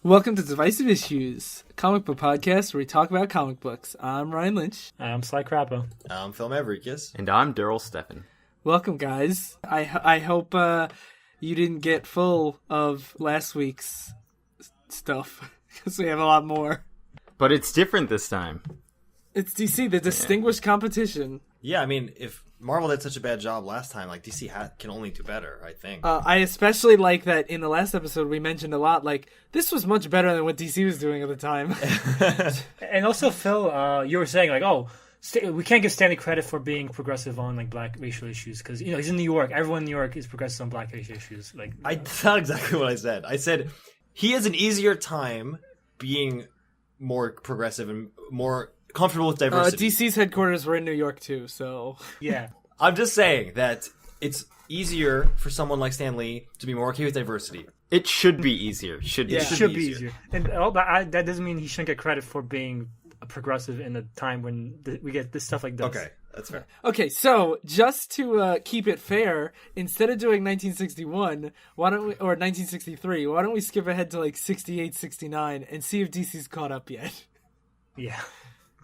Welcome to Divisive Issues, a comic book podcast where we talk about comic books. I'm Ryan Lynch. I'm Sly Crappa. I'm Phil and Darryl. And I'm Daryl Stephan. Welcome, guys. I hope you didn't get full of last week's stuff, because we have a lot more. But it's different this time. It's DC, the distinguished competition. Yeah, I mean, if Marvel did such a bad job last time, like DC can only do better, I think. I especially like that in the last episode we mentioned a lot, like, this was much better than what DC was doing at the time. And also, Phil, you were saying, like, we can't give Stanley credit for being progressive on, like, black racial issues, because, you know, he's in New York. Everyone in New York is progressive on black racial issues. Like, That's not exactly what I said. I said he has an easier time being more progressive and more comfortable with diversity. DC's headquarters were in New York, too, so... yeah. I'm just saying that it's easier for someone like Stan Lee to be more okay with diversity. It should be easier. It should be easier. And that doesn't mean he shouldn't get credit for being a progressive in a time when we get this stuff like this. Okay, that's fair. Okay, so just to keep it fair, instead of doing 1961, or 1963, why don't we skip ahead to like 68, 69 and see if DC's caught up yet? Yeah.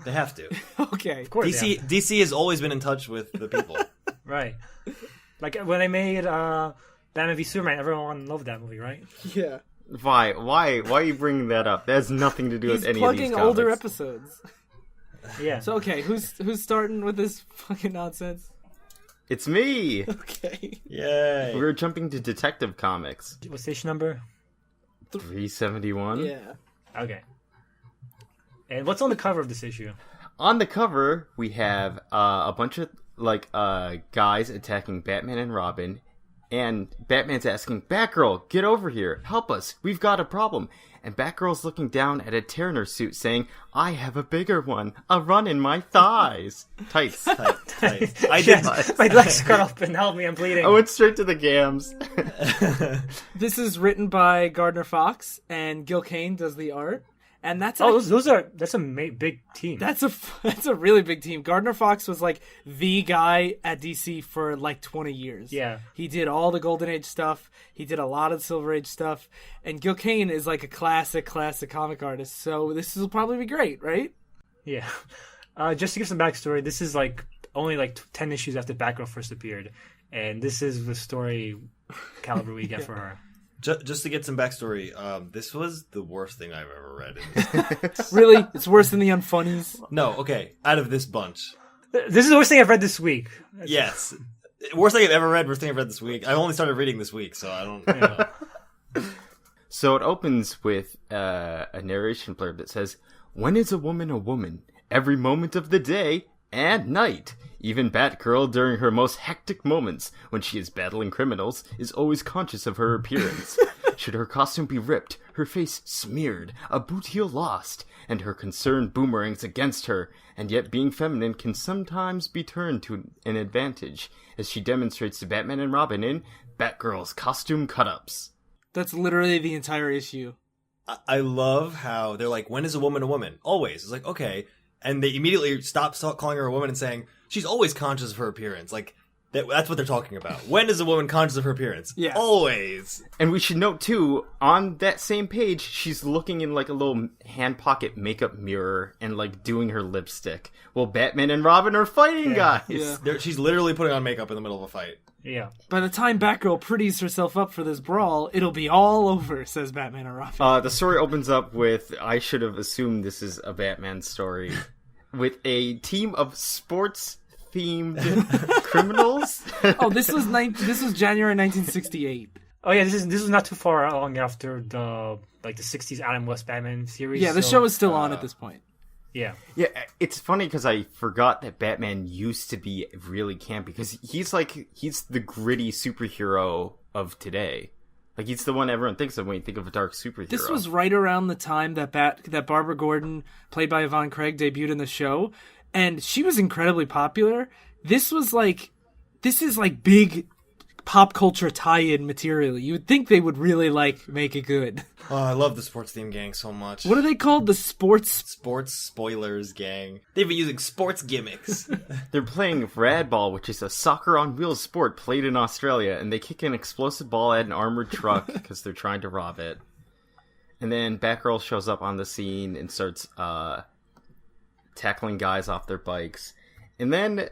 They have to. Okay. Of course. DC has always been in touch with the people. Right. Like when they made Batman v Superman, everyone loved that movie, right? Yeah. Why are you bringing that up? That has nothing to do with any of these plugging comics. older episodes. Yeah. So okay, who's starting with this fucking nonsense? It's me. Okay. Yay. We're jumping to Detective Comics. What station number? 371. Yeah. Okay. And what's on the cover of this issue? On the cover, we have a bunch of guys attacking Batman and Robin, and Batman's asking, "Batgirl, get over here, help us, we've got a problem." And Batgirl's looking down at a Turner suit saying, "I have a bigger one, a run in my thighs." Tights. Tight. I did. Yes, my legs cut up and help me, I'm bleeding. I went straight to the gams. This is written by Gardner Fox, and Gil Kane does the art. And that's that's a big team. That's a really big team. Gardner Fox was like the guy at DC for like 20 years. Yeah. He did all the Golden Age stuff. He did a lot of Silver Age stuff. And Gil Kane is like a classic comic artist. So this will probably be great, right? Yeah. Just to give some backstory, this is like only like 10 issues after Batgirl first appeared, and this is the story caliber we get for her. Just to get some backstory, this was the worst thing I've ever read. Really? It's worse than the Unfunnies? No, okay. Out of this bunch. This is the worst thing I've read this week. Yes. Worst thing I've ever read, worst thing I've read this week. I only started reading this week, so I don't know. So it opens with a narration blurb that says, "When is a woman? Every moment of the day and night. Even Batgirl, during her most hectic moments, when she is battling criminals, is always conscious of her appearance. Should her costume be ripped, her face smeared, a boot heel lost, and her concern boomerangs against her, and yet being feminine can sometimes be turned to an advantage, as she demonstrates to Batman and Robin in Batgirl's Costume Cutups." That's literally the entire issue. I love how they're like, when is a woman a woman? Always. It's like, okay. And they immediately stop calling her a woman and saying, she's always conscious of her appearance. Like, that's what they're talking about. When is a woman conscious of her appearance? Yeah. Always. And we should note, too, on that same page, she's looking in, like, a little hand pocket makeup mirror and, like, doing her lipstick. Well, Batman and Robin are fighting, guys! Yeah. She's literally putting on makeup in the middle of a fight. Yeah. By the time Batgirl pretties herself up for this brawl, it'll be all over, says Batman and Robin. The story opens up with, I should have assumed this is a Batman story, with a team of sports-themed criminals. Oh, this was January 1968. Oh yeah, this is not too far long after the 60s Adam West Batman series. Yeah, the show is still on at this point. Yeah. Yeah, it's funny because I forgot that Batman used to be really campy, because he's the gritty superhero of today. Like, he's the one everyone thinks of when you think of a dark superhero. This was right around the time that Barbara Gordon, played by Yvonne Craig, debuted in the show, and she was incredibly popular. This is like big pop culture tie-in material. You would think they would really make it good. Oh, I love the sports theme gang so much. What are they called? The sports spoilers gang. They've been using sports gimmicks. They're playing Radball, which is a soccer on wheels sport played in Australia, and they kick an explosive ball at an armored truck because they're trying to rob it. And then Batgirl shows up on the scene and starts tackling guys off their bikes. And then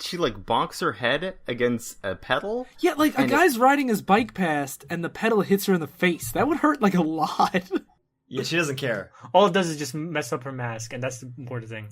she like bonks her head against a pedal. Yeah, like a guy's riding his bike past and the pedal hits her in the face. That would hurt like a lot. Yeah, she doesn't care. All it does is just mess up her mask, and that's the important thing.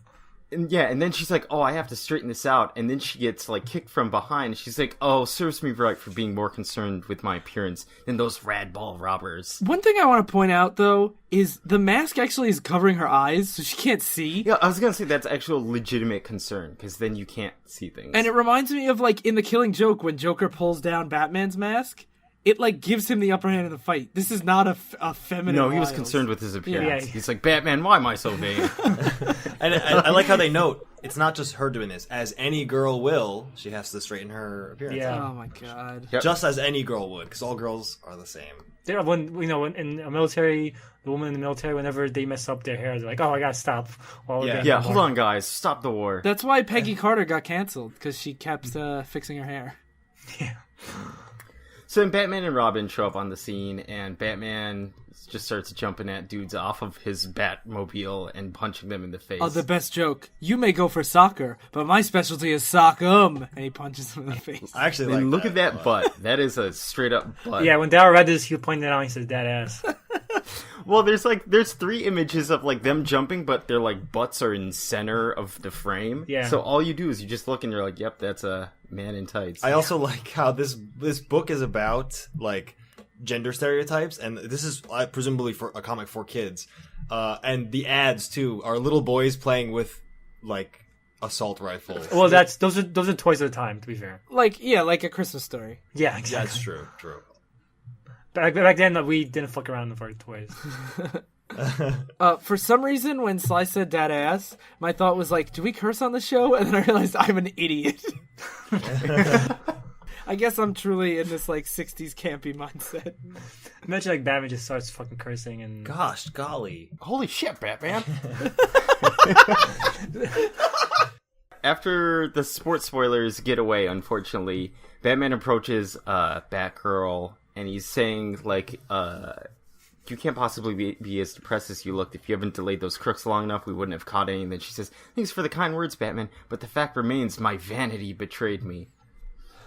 And then she's like, oh, I have to straighten this out. And then she gets, like, kicked from behind. She's like, oh, serves me right for being more concerned with my appearance than those rad ball robbers. One thing I want to point out, though, is the mask actually is covering her eyes, so she can't see. Yeah, I was going to say that's actual legitimate concern, because then you can't see things. And it reminds me of, like, in The Killing Joke, when Joker pulls down Batman's mask. It, like, gives him the upper hand in the fight. This is not a feminine No, he was wiles. concerned with his appearance. Yeah. He's like, Batman, why am I so vain? And I like how they note, it's not just her doing this. As any girl will, she has to straighten her appearance. Yeah. Oh, my God. Yep. Just as any girl would, because all girls are the same. When in a military, the woman in the military, whenever they mess up their hair, they're like, "Oh, I gotta stop." Yeah, hold on, guys. Stop the war. That's why Peggy Carter got canceled, because she kept fixing her hair. Yeah. So then Batman and Robin show up on the scene, and Batman just starts jumping at dudes off of his Batmobile and punching them in the face. Oh, the best joke. You may go for soccer, but my specialty is sock'em. And he punches him in the face. I actually And like look at that butt. That is a straight up butt. Yeah, when Darryl read this, he pointed it out and he said, "That ass." Well, there's 3 images of like them jumping, but their like butts are in center of the frame. Yeah. So all you do is you just look and you're like, yep, that's a man in tights. I also like how this book is about like gender stereotypes, and this is presumably for a comic for kids. And the ads too are little boys playing with like assault rifles. Well, those are toys at the time. To be fair. Like A Christmas Story. Yeah, exactly. That's true. True. Back then, we didn't fuck around with our toys. For some reason, when Sly said "dad ass," my thought was like, "Do we curse on the show?" And then I realized I'm an idiot. I guess I'm truly in this like '60s campy mindset. Imagine like Batman just starts fucking cursing and. Gosh, golly. Holy shit, Batman. After the sports spoilers get away, unfortunately, Batman approaches Batgirl, and he's saying, like, you can't possibly be as depressed as you looked. If you haven't delayed those crooks long enough, we wouldn't have caught any. And then she says, thanks for the kind words, Batman, but the fact remains, my vanity betrayed me.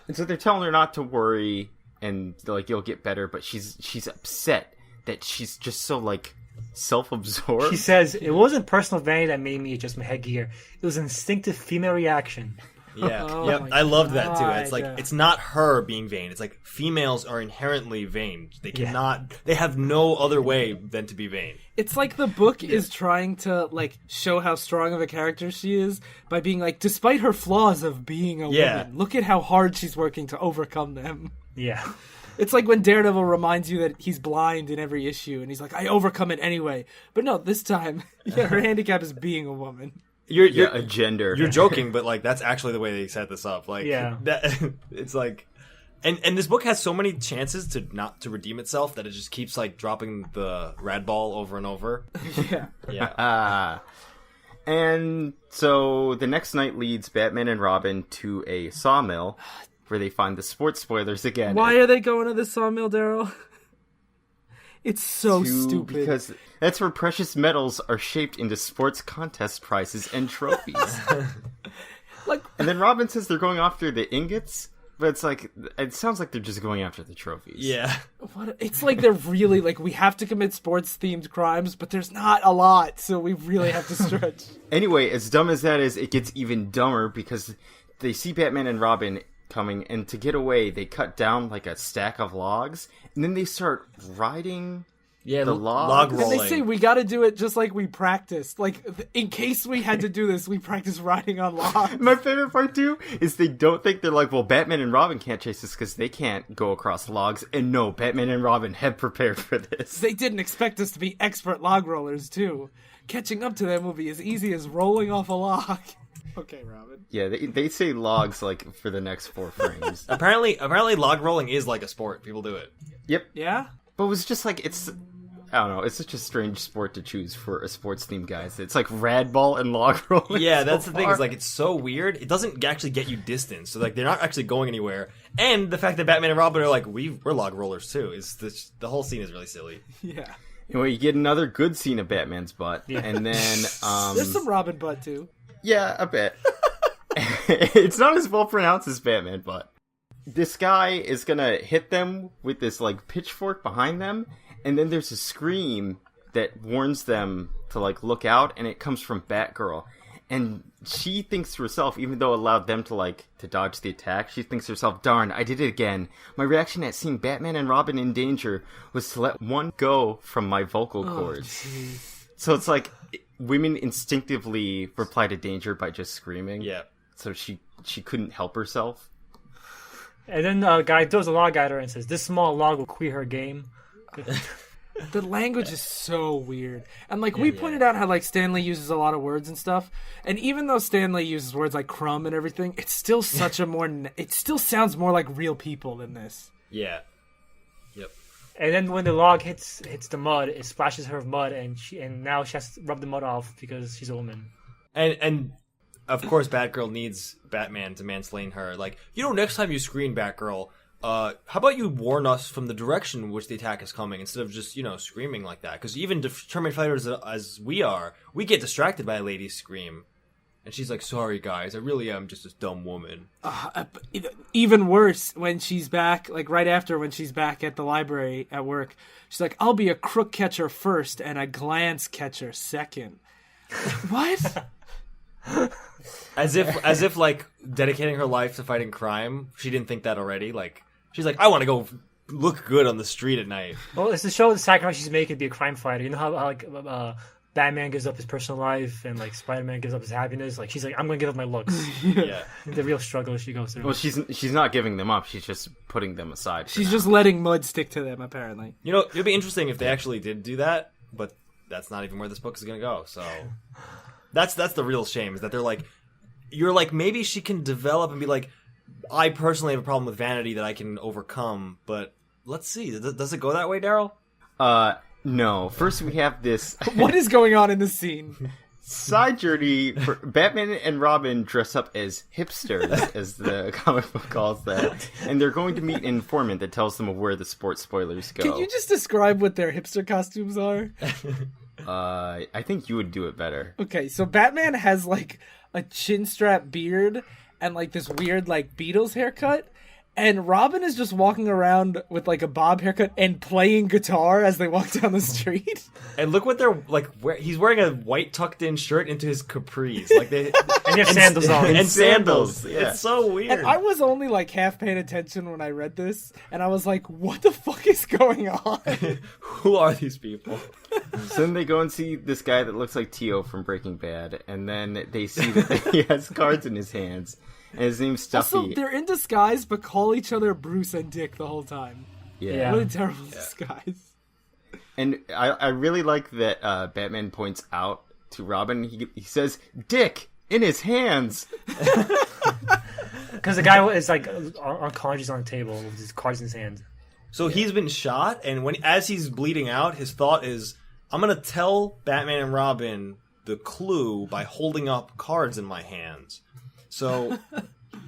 And so they're telling her not to worry, and, like, you'll get better, but she's upset that she's just so, like, self-absorbed. She says, it wasn't personal vanity that made me adjust my headgear. It was an instinctive female reaction. Yeah, Oh yep. my I loved that too. God. It's like it's not her being vain. It's like females are inherently vain. They cannot. They have no other way than to be vain. It's like the book is trying to like show how strong of a character she is by being like, despite her flaws of being a woman, look at how hard she's working to overcome them. Yeah. It's like when Daredevil reminds you that he's blind in every issue, and he's like, I overcome it anyway. But no, this time, her handicap is being a woman. You're a gender. You're joking, but like that's actually the way they set this up. Like, that it's like, and this book has so many chances to not to redeem itself that it just keeps like dropping the rad ball over and over. Yeah. And so the next night leads Batman and Robin to a sawmill where they find the sports spoilers again. Why are they going to this sawmill, Daryl? It's so stupid. Because that's where precious metals are shaped into sports contest prizes and trophies. And then Robin says they're going after the ingots, but it's like, it sounds like they're just going after the trophies. Yeah. It's like they're really like, we have to commit sports themed crimes, but there's not a lot, so we really have to stretch. Anyway, as dumb as that is, it gets even dumber because they see Batman and Robin coming, and to get away, they cut down like a stack of logs, and then they start riding the log And rolling. they say we got to do it just like we practiced. Like, in case we had to do this, we practiced riding on logs. My favorite part, too, is they don't think they're like, well, Batman and Robin can't chase us because they can't go across logs. And no, Batman and Robin have prepared for this. They didn't expect us to be expert log rollers, too. Catching up to them will be as easy as rolling off a log. Okay, Robin. Yeah, they say logs, like, for the next 4 frames. Apparently log rolling is like a sport. People do it. Yep. Yeah? But it was just like, I don't know. It's such a strange sport to choose for a sports theme, guys. It's like radball and log rolling. Yeah, so that's the thing. far. Is like it's so weird. It doesn't actually get you distance. So like they're not actually going anywhere. And the fact that Batman and Robin are like we're log rollers too is the whole scene is really silly. Yeah. Anyway, you get another good scene of Batman's butt, and then There's some Robin butt too. yeah, a bit. It's not as well pronounced as Batman, but this guy is gonna hit them with this like pitchfork behind them, and then there's a scream that warns them to like look out, and it comes from Batgirl, and she thinks to herself, even though it allowed them to dodge the attack, she thinks to herself, darn, I did it again. My reaction at seeing Batman and Robin in danger was to let one go from my vocal cords. Jeez. So it's like women instinctively reply to danger by just screaming. Yeah. So she couldn't help herself. And then a guy throws a log at her and says, "This small log will queer her game." The language is so weird. And like we pointed out how like Stanley uses a lot of words and stuff. And even though Stanley uses words like crumb and everything, it's still such a more it still sounds more like real people than this. Yeah. Yep. And then when the log hits the mud, it splashes her with mud, and now she has to rub the mud off because she's a woman. And of course Batgirl needs Batman to mansplain her. Like, next time you screen Batgirl, how about you warn us from the direction in which the attack is coming instead of just, screaming like that? Because even determined fighters as we are, we get distracted by a lady's scream. And she's like, sorry guys, I really am just a dumb woman. Even worse, when she's back, like right after when she's back at the library at work, she's like, I'll be a crook catcher first and a glance catcher second. What? As if like dedicating her life to fighting crime, she didn't think that already. Like, she's like, I want to go look good on the street at night. Well, it's to show the sacrifice she's making to be a crime fighter. You know how like Batman gives up his personal life and like Spider-Man gives up his happiness. Like she's like, I'm gonna give up my looks. Yeah. The real struggle she goes through. Well, she's not giving them up. She's just putting them aside. She's just letting mud stick to them, apparently. It'd be interesting if they actually did do that, but that's not even where this book is gonna go. So that's the real shame, is that they're like, you're like, maybe she can develop and be like, I personally have a problem with vanity that I can overcome, but let's see. Does it go that way, Daryl? No. First we have this What is going on in this scene? side journey for Batman and Robin dress up as hipsters, as the comic book calls that, and they're going to meet an informant that tells them of where the sports spoilers go. Can you just describe what their hipster costumes are? I think you would do it better. Okay, so Batman has like a chin strap beard and like this weird like Beatles haircut, and Robin is just walking around with like a bob haircut and playing guitar as they walk down the street. And look what they're like. He's wearing a white tucked-in shirt into his capris, like they and you have sandals on. and sandals. Yeah. It's so weird. And I was only like half paying attention when I read this, and I was like, "What the fuck is going on?" Who are these people? So then they go and see this guy that looks like Tio from Breaking Bad, and then they see that he has cards in his hands, and his name's Stuffy. Also, they're in disguise, but call each other Bruce and Dick the whole time. Yeah. What a terrible disguise. And I really like that Batman points out to Robin, he says, Dick, in his hands! Because the guy is like unconscious on the table with his cards in his hand. So he's been shot, and as he's bleeding out, his thought is, I'm gonna tell Batman and Robin the clue by holding up cards in my hands. So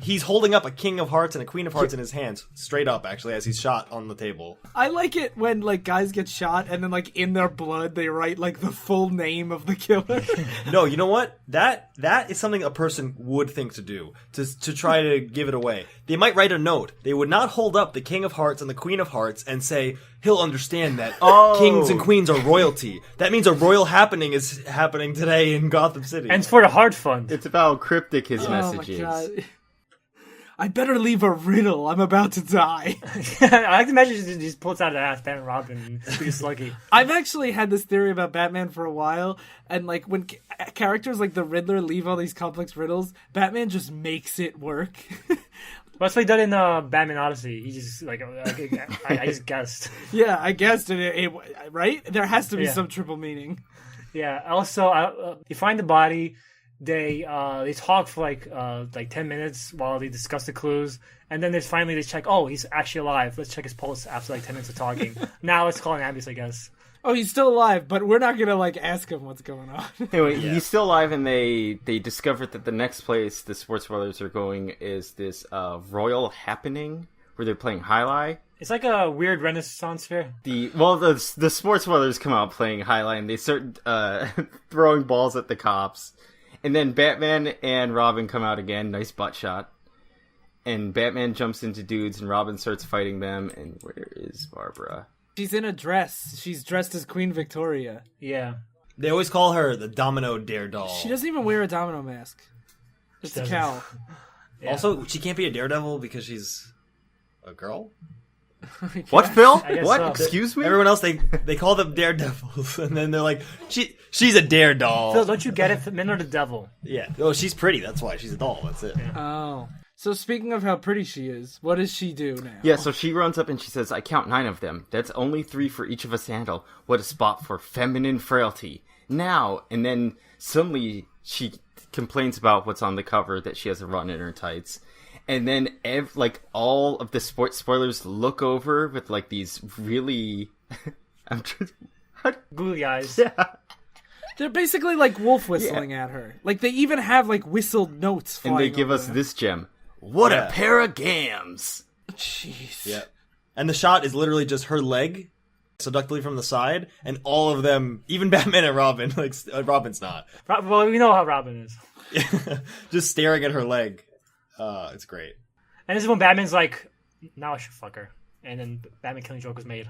he's holding up a King of Hearts and a Queen of Hearts in his hands, straight up, actually, as he's shot on the table. I like it when like guys get shot and then like in their blood they write like the full name of the killer. No, you know what? That is something a person would think to do, to try to give it away. They might write a note. They would not hold up the King of Hearts and the Queen of Hearts and say, he'll understand that kings and queens are royalty. That means a royal happening is happening today in Gotham City. And it's for the Heart Fund. It's about how cryptic his message my is. God. I better leave a riddle. I'm about to die. I like to imagine he just pulls out an ass, Batman and Robin, and pretty sluggy. I've actually had this theory about Batman for a while, and like when characters like the Riddler leave all these complex riddles, Batman just makes it work. That's what he did in Batman Odyssey. He just like I just guessed. Yeah, I guessed it. Right? There has to be some triple meaning. Yeah. Also, you find the body. They talk for like 10 minutes while they discuss the clues, and then they check. Oh, he's actually alive. Let's check his pulse after like 10 minutes of talking. Now let's call an ambulance, I guess. Oh, he's still alive, but we're not gonna ask him what's going on. Anyway, he's still alive, and they discovered that the next place the Sports Brothers are going is this royal happening where they're playing highlight. It's like a weird Renaissance fair. The Sports Brothers come out playing highlight, and they start throwing balls at the cops, and then Batman and Robin come out again. Nice butt shot. And Batman jumps into dudes, and Robin starts fighting them. And where is Barbara? She's in a dress. She's dressed as Queen Victoria. Yeah. They always call her the Domino Daredoll. She doesn't even wear a domino mask. Just a cowl. Yeah. Also, she can't be a daredevil because she's a girl? What, Phil? I guess What? so. Excuse me? Everyone else, they call them daredevils, and then they're like, she's a daredoll. Phil, don't you get it? Men are the devil. Yeah. Oh, she's pretty. That's why she's a doll. That's it. Yeah. Oh. So speaking of how pretty she is, what does she do now? Yeah, so she runs up and she says, I count 9 of them. That's only 3 for each of us to handle. What a spot for feminine frailty. Now, and then suddenly she complains about what's on the cover, that she has a run in her tights. And then all of the sports spoilers look over with these really... I'm trying Googly eyes. Yeah. They're basically wolf whistling at her. They even have whistled notes flying And they give over us them. this gem. What Yeah. a pair of gams! Jeez. Yeah. And the shot is literally just her leg seductively from the side, and all of them, even Batman and Robin, Robin's not, Well, we know how Robin is. just staring at her leg. It's great. And this is when Batman's like, now I should fuck her. And then Batman Killing Joke was made.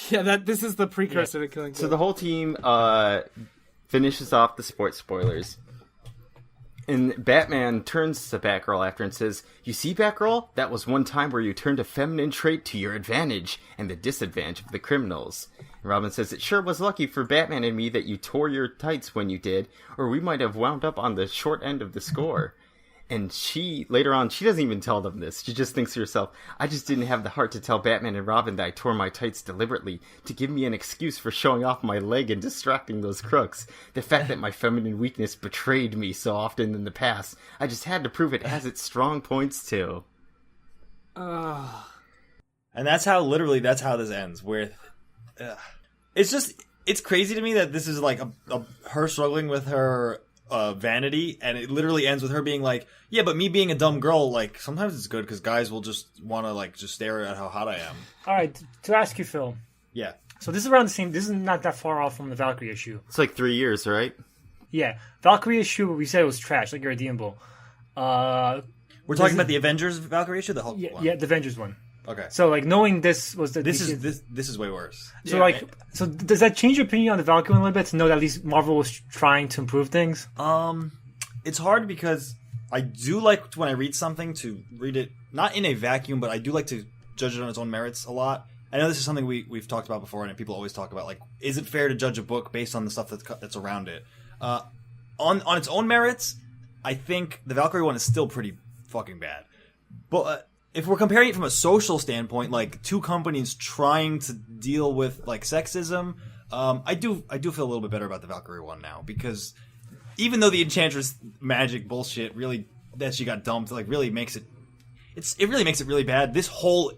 Yeah, this is the precursor to Killing Joke. So the whole team finishes off the sports spoilers. And Batman turns to Batgirl after and says, you see, Batgirl? That was one time where you turned a feminine trait to your advantage and the disadvantage of the criminals. And Robin says, it sure was lucky for Batman and me that you tore your tights when you did, or we might have wound up on the short end of the score. And later on, she doesn't even tell them this. She just thinks to herself, I just didn't have the heart to tell Batman and Robin that I tore my tights deliberately to give me an excuse for showing off my leg and distracting those crooks. The fact that my feminine weakness betrayed me so often in the past, I just had to prove it has its strong points too. And that's how this ends. It's crazy to me that this is her struggling with her vanity, and it literally ends with her being like, yeah, but me being a dumb girl, sometimes it's good because guys will just want to just stare at how hot I am. All right, to ask you, Phil. Yeah. So this is around the same. This is not that far off from the Valkyrie issue. It's 3 years, right? Yeah, Valkyrie issue. We said it was trash, irredeemable. We're talking about the Avengers Valkyrie issue, the Hulk one. Yeah, the Avengers one. Okay. So knowing this was the This is way worse. So so does that change your opinion on the Valkyrie one a little bit to know that at least Marvel was trying to improve things? It's hard because I do like when I read something to read it not in a vacuum, but I do like to judge it on its own merits a lot. I know this is something we've talked about before, and people always talk about is it fair to judge a book based on the stuff that's around it? On its own merits, I think the Valkyrie one is still pretty fucking bad. But if we're comparing it from a social standpoint, two companies trying to deal with sexism, I do feel a little bit better about the Valkyrie one now, because even though the Enchantress magic bullshit really that she got dumped really makes it really bad. This whole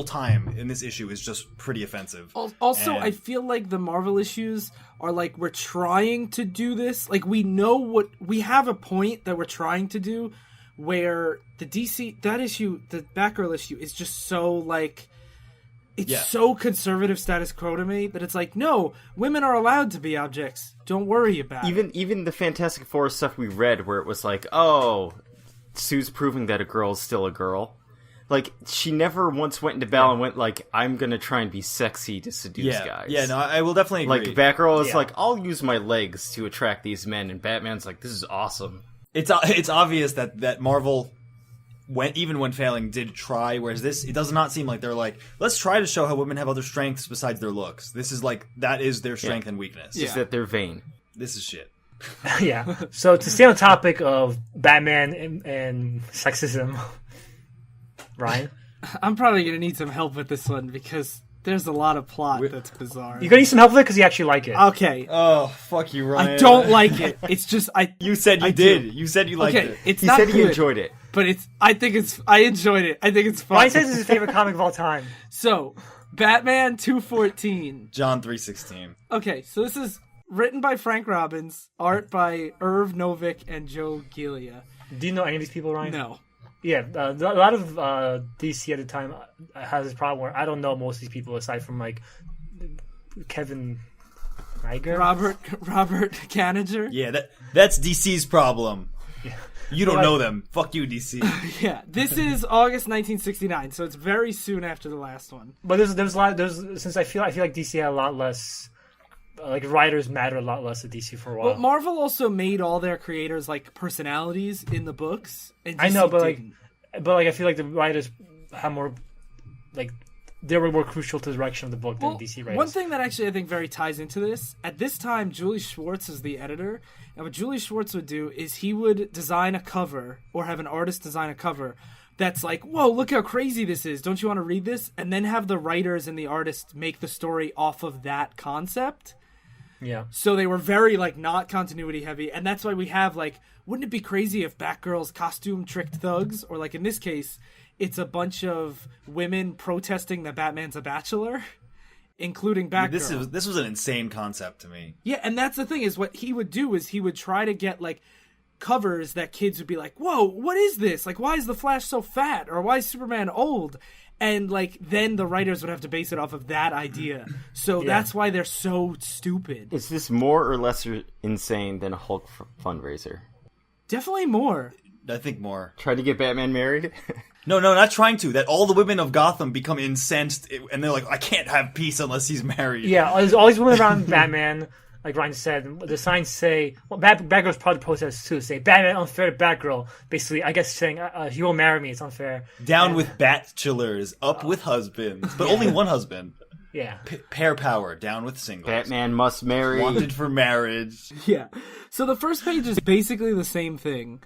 time in this issue is just pretty offensive. Also, I feel like the Marvel issues are we're trying to do this. We know we have a point that we're trying to do, where the DC, that issue, the Batgirl issue, is just so, so conservative status quo to me that it's no, women are allowed to be objects. Don't worry about it. Even the Fantastic Four stuff we read where it was oh, Sue's proving that a girl is still a girl. She never once went into battle and went I'm gonna try and be sexy to seduce guys. Yeah, no, I will definitely agree. Batgirl is I'll use my legs to attract these men, and Batman's this is awesome. It's obvious that Marvel, even when failing, did try. Whereas this, it does not seem like they're let's try to show how women have other strengths besides their looks. This is that is their strength and weakness. Just that they're vain. This is shit. Yeah. So to stay on the topic of Batman and sexism, Ryan, I'm probably gonna need some help with this one because there's a lot of plot that's bizarre. you're gonna need some help with it because you actually like it. Okay. Oh, fuck you, Ryan. I don't like it. It's just You said you did. You said you liked it. It's He not said good, he enjoyed it. but I enjoyed it. I think it's fun. Ryan says it's his favorite comic of all time. So, Batman 214. John 3:16. Okay, so this is written by Frank Robbins, art by Irv Novick and Joe Gilia. Do you know any of these people, Ryan? No. Yeah, a lot of DC at the time has this problem where I don't know most of these people aside from like Kevin Iger. Robert Kaniger. Yeah, that's DC's problem. Yeah. You don't know them. Fuck you, DC. Yeah, this is August 1969, so it's very soon after the last one. But there's a lot. Since I feel like DC had a lot less. Like writers matter a lot less at DC for a while. Well, Marvel also made all their creators like personalities in the books. And DC I know, but didn't. I feel like the writers have more, like, they were more crucial to the direction of the book than DC writers. One thing that actually I think very ties into this, at this time, Julie Schwartz is the editor, and what Julie Schwartz would do is he would design a cover, or have an artist design a cover, that's like, whoa, look how crazy this is, don't you want to read this? And then have the writers and the artists make the story off of that concept. Yeah. So they were very, like, not continuity heavy, and that's why we have, like, wouldn't it be crazy if Batgirl's costume tricked thugs? Or, like, in this case, it's a bunch of women protesting that Batman's a bachelor, including Batgirl. This was an insane concept to me. Yeah, and that's the thing, is what he would do is he would try to get, like, covers that kids would be like, whoa, what is this? Like, why is the Flash so fat? Or why is Superman old? And, like, then the writers would have to base it off of that idea. So that's why they're so stupid. Is this more or less insane than a Hulk fundraiser? Definitely more. I think more. Try to get Batman married? No, not trying to. That all the women of Gotham become incensed, and they're like, I can't have peace unless he's married. Yeah, there's always women around Batman. Like Ryan said, the signs say, well, Batgirl's probably protests too, say, Batman unfair to Batgirl. Basically, I guess saying, he won't marry me, it's unfair. Down with bachelors, up with husbands. But only one husband. Yeah. Pair power, down with singles. Batman must marry. Wanted for marriage. Yeah. So the first page is basically the same thing.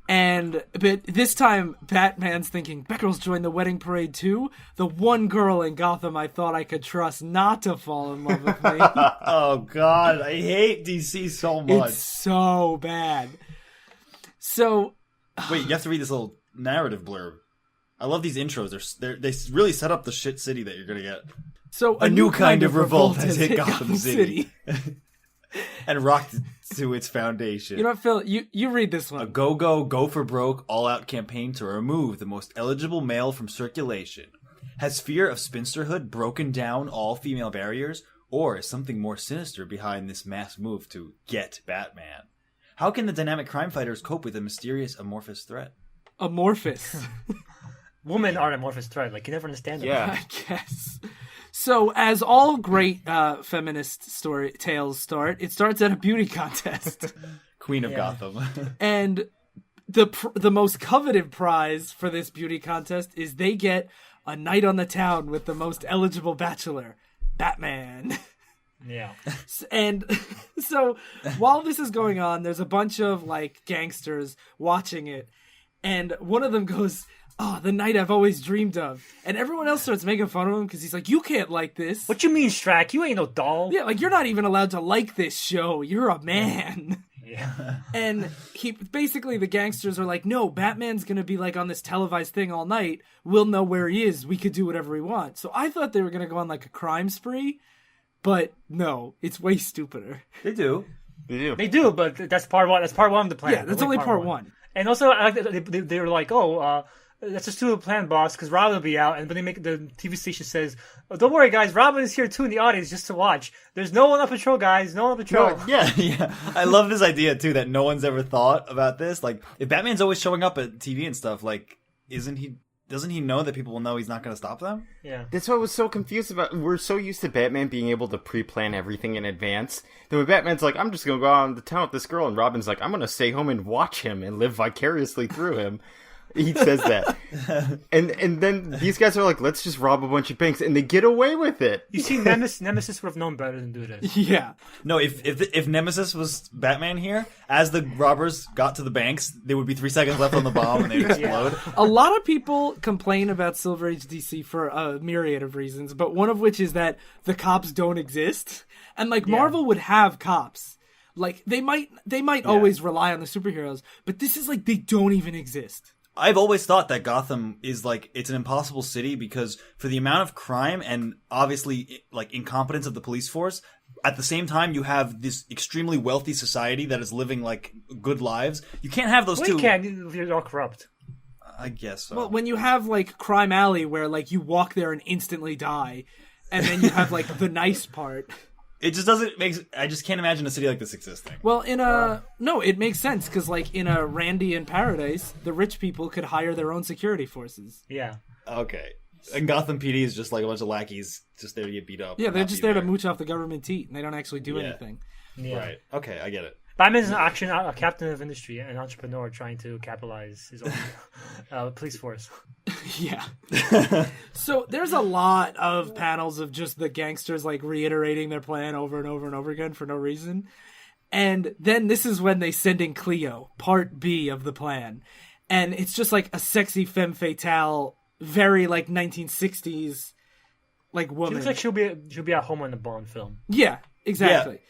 But this time, Batman's thinking, Batgirl's joined the wedding parade too? The one girl in Gotham I thought I could trust not to fall in love with me. Oh, God. I hate DC so much. It's so bad. So... Wait, you have to read this little narrative blurb. I love these intros. They really set up the shit city that you're going to get. So a new kind of revolt has hit Gotham City. And rocked to its foundation. You know what, Phil? You read this one. A go for broke, all-out campaign to remove the most eligible male from circulation. Has fear of spinsterhood broken down all female barriers, or is something more sinister behind this mass move to get Batman? How can the dynamic crime fighters cope with a mysterious amorphous threat? Amorphous. Women are an amorphous threat. Like, you never understand them. Yeah. I guess. So, as all great feminist story tales start, it starts at a beauty contest. Queen of Gotham. And the most coveted prize for this beauty contest is they get a night on the town with the most eligible bachelor, Batman. Yeah. And so, while this is going on, there's a bunch of, like, gangsters watching it. And one of them goes... Oh, the night I've always dreamed of. And everyone else starts making fun of him because he's like, you can't like this. What you mean, Strack? You ain't no doll. Yeah, like, you're not even allowed to like this show. You're a man. Yeah. And basically the gangsters are like, no, Batman's going to be like on this televised thing all night. We'll know where he is. We could do whatever we want. So I thought they were going to go on like a crime spree. But no, it's way stupider. They do. They do, but that's part one. That's part one of the plan. Yeah, that's only part one. And also, I like that they were like, that's a stupid plan, boss, because Robin will be out, and when they make the TV station says, oh, don't worry, guys, Robin is here too in the audience just to watch. There's no one on patrol, guys. No one on patrol. No, yeah. I love this idea too that no one's ever thought about this. Like, if Batman's always showing up at TV and stuff, like, doesn't he know that people will know he's not going to stop them? Yeah. That's what I was so confused about. We're so used to Batman being able to pre-plan everything in advance. Then when Batman's like, I'm just going to go out on the town with this girl, and Robin's like, I'm going to stay home and watch him and live vicariously through him. He says that. And then these guys are like, let's just rob a bunch of banks, and they get away with it. You see, Nemesis would have known better than do this. Yeah. No, if Nemesis was Batman here, as the robbers got to the banks, there would be 3 seconds left on the bomb and they'd explode. A lot of people complain about Silver Age DC for a myriad of reasons, but one of which is that the cops don't exist. And, like, Marvel would have cops. Like, they might always rely on the superheroes, but this is like they don't even exist. I've always thought that Gotham is like, it's an impossible city because for the amount of crime and obviously like incompetence of the police force, at the same time you have this extremely wealthy society that is living like good lives. You can't have those two. You can't if you're all corrupt. I guess so. Well, when you have like Crime Alley where like you walk there and instantly die, and then you have like the nice part. It just doesn't make. I just can't imagine a city like this existing. Well, no, it makes sense because like in a Randian paradise, the rich people could hire their own security forces. Yeah. Okay. And Gotham PD is just like a bunch of lackeys just there to get beat up. Yeah, they're just there to mooch off the government teat, and they don't actually do anything. Yeah. Right. Okay, I get it. Batman's a captain of industry, an entrepreneur trying to capitalize his own police force. Yeah. So there's a lot of panels of just the gangsters like reiterating their plan over and over and over again for no reason. And then this is when they send in Cleo, part B of the plan. And it's just like a sexy femme fatale, very like 1960s like She woman. looks like she'll be at home in the Bond film. Yeah, exactly. Yeah.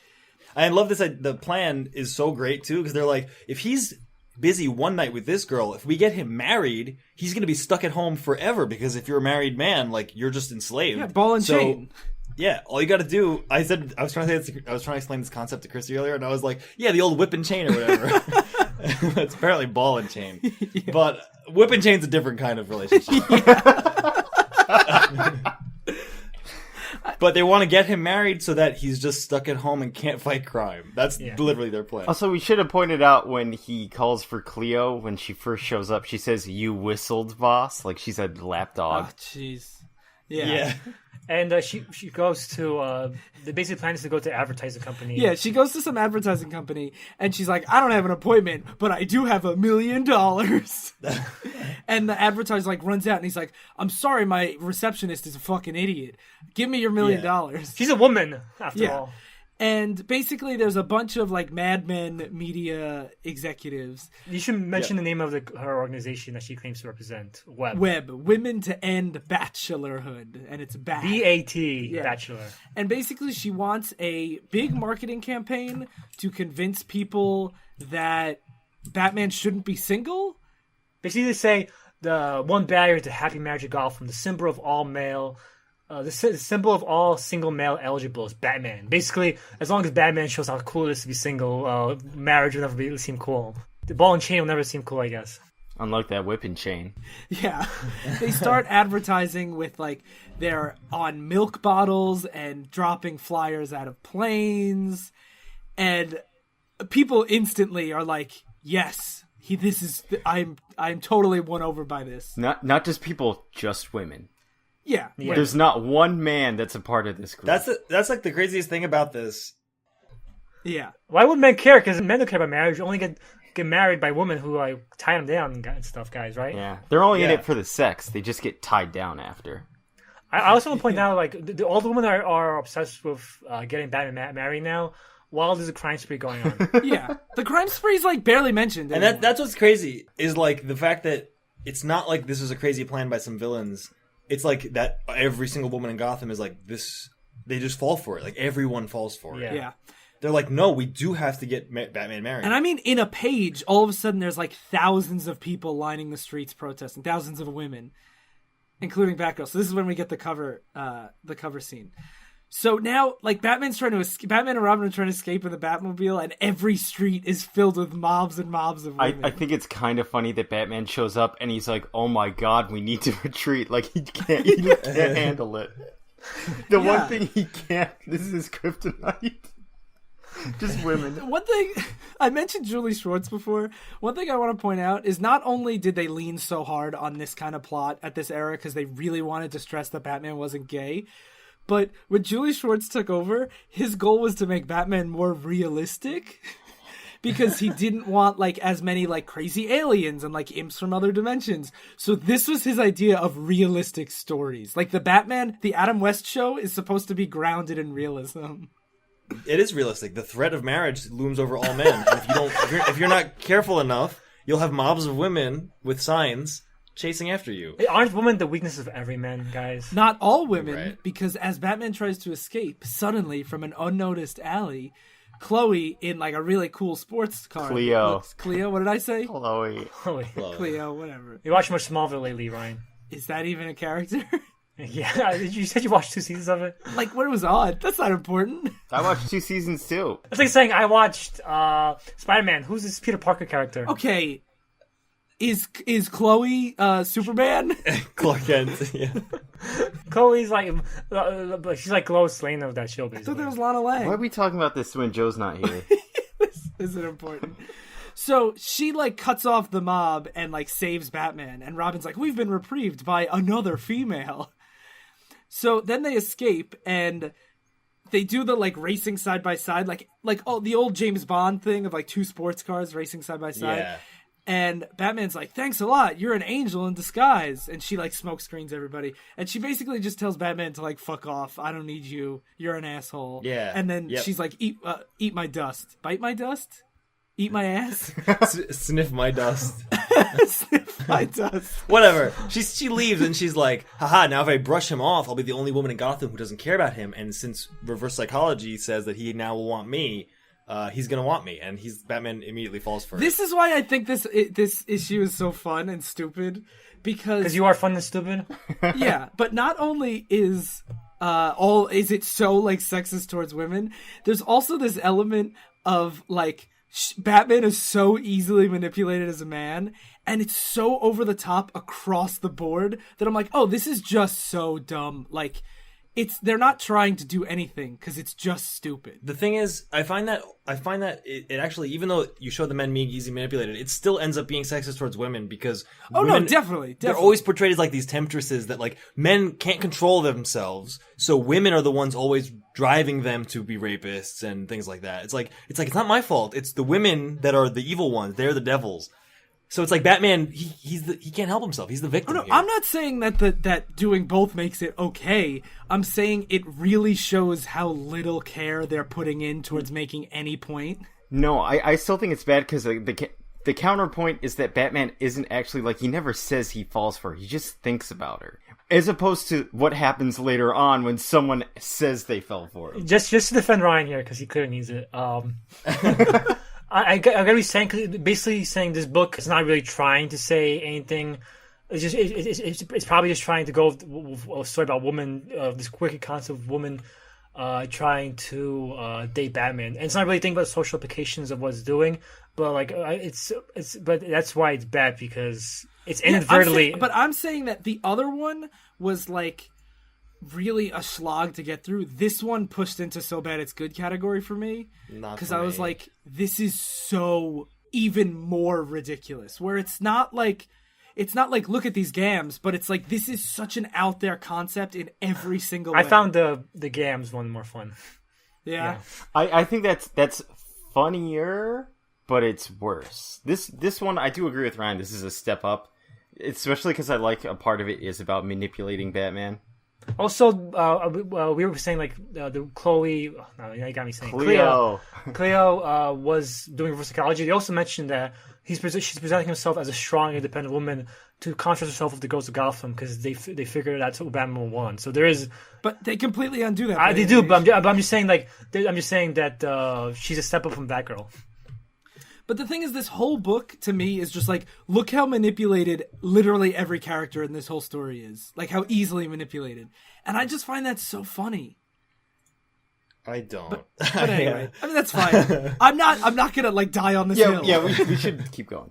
I love this. The plan is so great too because they're like, if he's busy one night with this girl, if we get him married, he's going to be stuck at home forever because if you're a married man, like you're just enslaved. Yeah, ball and chain. Yeah, all you got to do. I was trying to explain this concept to Christy earlier, and I was like, yeah, the old whip and chain or whatever. It's apparently ball and chain, but whip and chain's a different kind of relationship. But they want to get him married so that he's just stuck at home and can't fight crime. That's literally their plan. Also, we should have pointed out when he calls for Cleo, when she first shows up, she says, "You whistled, boss." Like she's a lapdog. Oh, jeez. Yeah. Yeah. And she goes to the basic plan is to go to advertising company. Yeah, she goes to some advertising company and she's like, I don't have an appointment, but I do have $1 million. And the advertiser like runs out and he's like, I'm sorry, my receptionist is a fucking idiot. Give me your $1 million. She's a woman after all. And basically there's a bunch of like Mad Men media executives. You should mention the name of her organization that she claims to represent. Web. Women to End Bachelorhood. And it's BAT. BAT. Bachelor. And basically she wants a big marketing campaign to convince people that Batman shouldn't be single. Basically they say the one barrier to happy marriage of Gotham, the symbol of all male... the symbol of all single male eligible is Batman. Basically, as long as Batman shows how cool it is to be single, marriage will never seem cool. The ball and chain will never seem cool, I guess. Unlike that whip and chain. Yeah. They start advertising with, like, they're on milk bottles and dropping flyers out of planes. And people instantly are like, yes, I'm totally won over by this. Not just people, just women. Yeah. There's not one man that's a part of this group. That's like the craziest thing about this. Yeah. Why would men care? Because men don't care about marriage. Only get married by women who like tie them down and stuff, guys, right? Yeah. They're only in it for the sex. They just get tied down after. I also want to point out, like, all the women are obsessed with getting Batman married now, while there's a crime spree going on. Yeah. The crime spree is like barely mentioned. And that's what's crazy is like the fact that it's not like this was a crazy plan by some villains. It's like that every single woman in Gotham is like this. They just fall for it. Like everyone falls for it. Yeah. They're like, no, we do have to get Batman married. And I mean, in a page, all of a sudden there's like thousands of people lining the streets protesting, thousands of women, including Batgirl. So this is when we get the cover scene. So now, like, Batman and Robin are trying to escape in the Batmobile, and every street is filled with mobs and mobs of women. I think it's kind of funny that Batman shows up and he's like, "Oh my God, we need to retreat!" Like he can't handle it. The one thing he can't. This is his kryptonite. Just women. One thing I mentioned Julie Schwartz before. One thing I want to point out is not only did they lean so hard on this kind of plot at this era because they really wanted to stress that Batman wasn't gay. But when Julie Schwartz took over, his goal was to make Batman more realistic because he didn't want like as many like crazy aliens and like imps from other dimensions. So this was his idea of realistic stories. Like the Adam West show is supposed to be grounded in realism. It is realistic. The threat of marriage looms over all men. And if you're not careful enough, you'll have mobs of women with signs chasing after you. Aren't women the weakness of every man, guys? Not all women, Right. because as Batman tries to escape, suddenly from an unnoticed alley, Chloe in like a really cool sports car. Cleo. Cleo, what did I say? Chloe. Holy. Cleo, whatever. You watch much Smallville lately, Ryan? Is that even a character? Yeah, you said you watched 2 seasons of it. Like when it was on. That's not important. I watched 2 seasons too. It's like saying I watched Spider-Man. Who's this Peter Parker character? Okay. Is Chloe Superman? Clark Kent. Yeah. Chloe's like she's like Lois Lane of that show, I thought basically. there was Lana Lang. Why are we talking about this when Joe's not here? This isn't important. So she like cuts off the mob and like saves Batman, and Robin's like, "We've been reprieved by another female." So then they escape and they do the like racing side by side, like the old James Bond thing of like 2 sports cars racing side by side. Yeah. And Batman's like, "Thanks a lot. You're an angel in disguise." And she like smoke screens everybody. And she basically just tells Batman to like fuck off. I don't need you. You're an asshole. Yeah. And then Yep. she's like, eat my dust. Bite my dust? Eat my ass? Sniff my dust. Sniff my dust. Whatever. She leaves and she's like, haha, now if I brush him off, I'll be the only woman in Gotham who doesn't care about him. And since reverse psychology says that he now will want me, he's gonna want me. And Batman immediately falls for it. This is why I think this issue is so fun and stupid. Because you are fun and stupid. yeah, but not only is it so like sexist towards women, there's also this element of like Batman is so easily manipulated as a man, and it's so over the top across the board that I'm like, oh, this is just so dumb. Like, they're not trying to do anything because it's just stupid. The thing is, I find that it actually, even though you show the men being easily manipulated, it still ends up being sexist towards women because women, no, definitely. They're always portrayed as like these temptresses that like men can't control themselves, so women are the ones always driving them to be rapists and things like that. It's like it's not my fault. It's the women that are the evil ones. They're the devils. So it's like Batman, he can't help himself. He's the victim. No, here. I'm not saying that doing both makes it okay. I'm saying it really shows how little care they're putting in towards making any point. No, I still think it's bad because the counterpoint is that Batman isn't actually like, he never says he falls for her. He just thinks about her. As opposed to what happens later on when someone says they fell for her. Just to defend Ryan here, because he clearly needs it. I gotta be saying, basically saying this book is not really trying to say anything. It's just it's probably just trying to go with a story about woman, this quirky concept of woman trying to date Batman, and it's not really thinking about social implications of what it's doing. But like but that's why it's bad, because it's inadvertently. I'm saying that the other one was like really a slog to get through. This one pushed into so bad it's good category for me, because I was like, this is so even more ridiculous, where it's not like look at these gams, but it's like this is such an out there concept in every single way. I found the gams one more fun. Yeah. I think that's funnier, but it's worse. This one, I do agree with Ryan. This is a step up, especially because I like a part of it is about manipulating Batman. Also, we were saying like the Chloe. No, you got me saying Cleo. Cleo was doing reverse psychology. They also mentioned that she's presenting himself as a strong, independent woman to contrast herself with the Ghost of Gotham, because they figured that's what Batman will want. So there is, but they completely undo that. They do, but I'm just saying that she's a step up from Batgirl. But the thing is, this whole book, to me, is just like, look how manipulated literally every character in this whole story is. Like, how easily manipulated. And I just find that so funny. I don't. But anyway, I mean, that's fine. I'm not gonna, like, die on this hill. Yeah, we should keep going.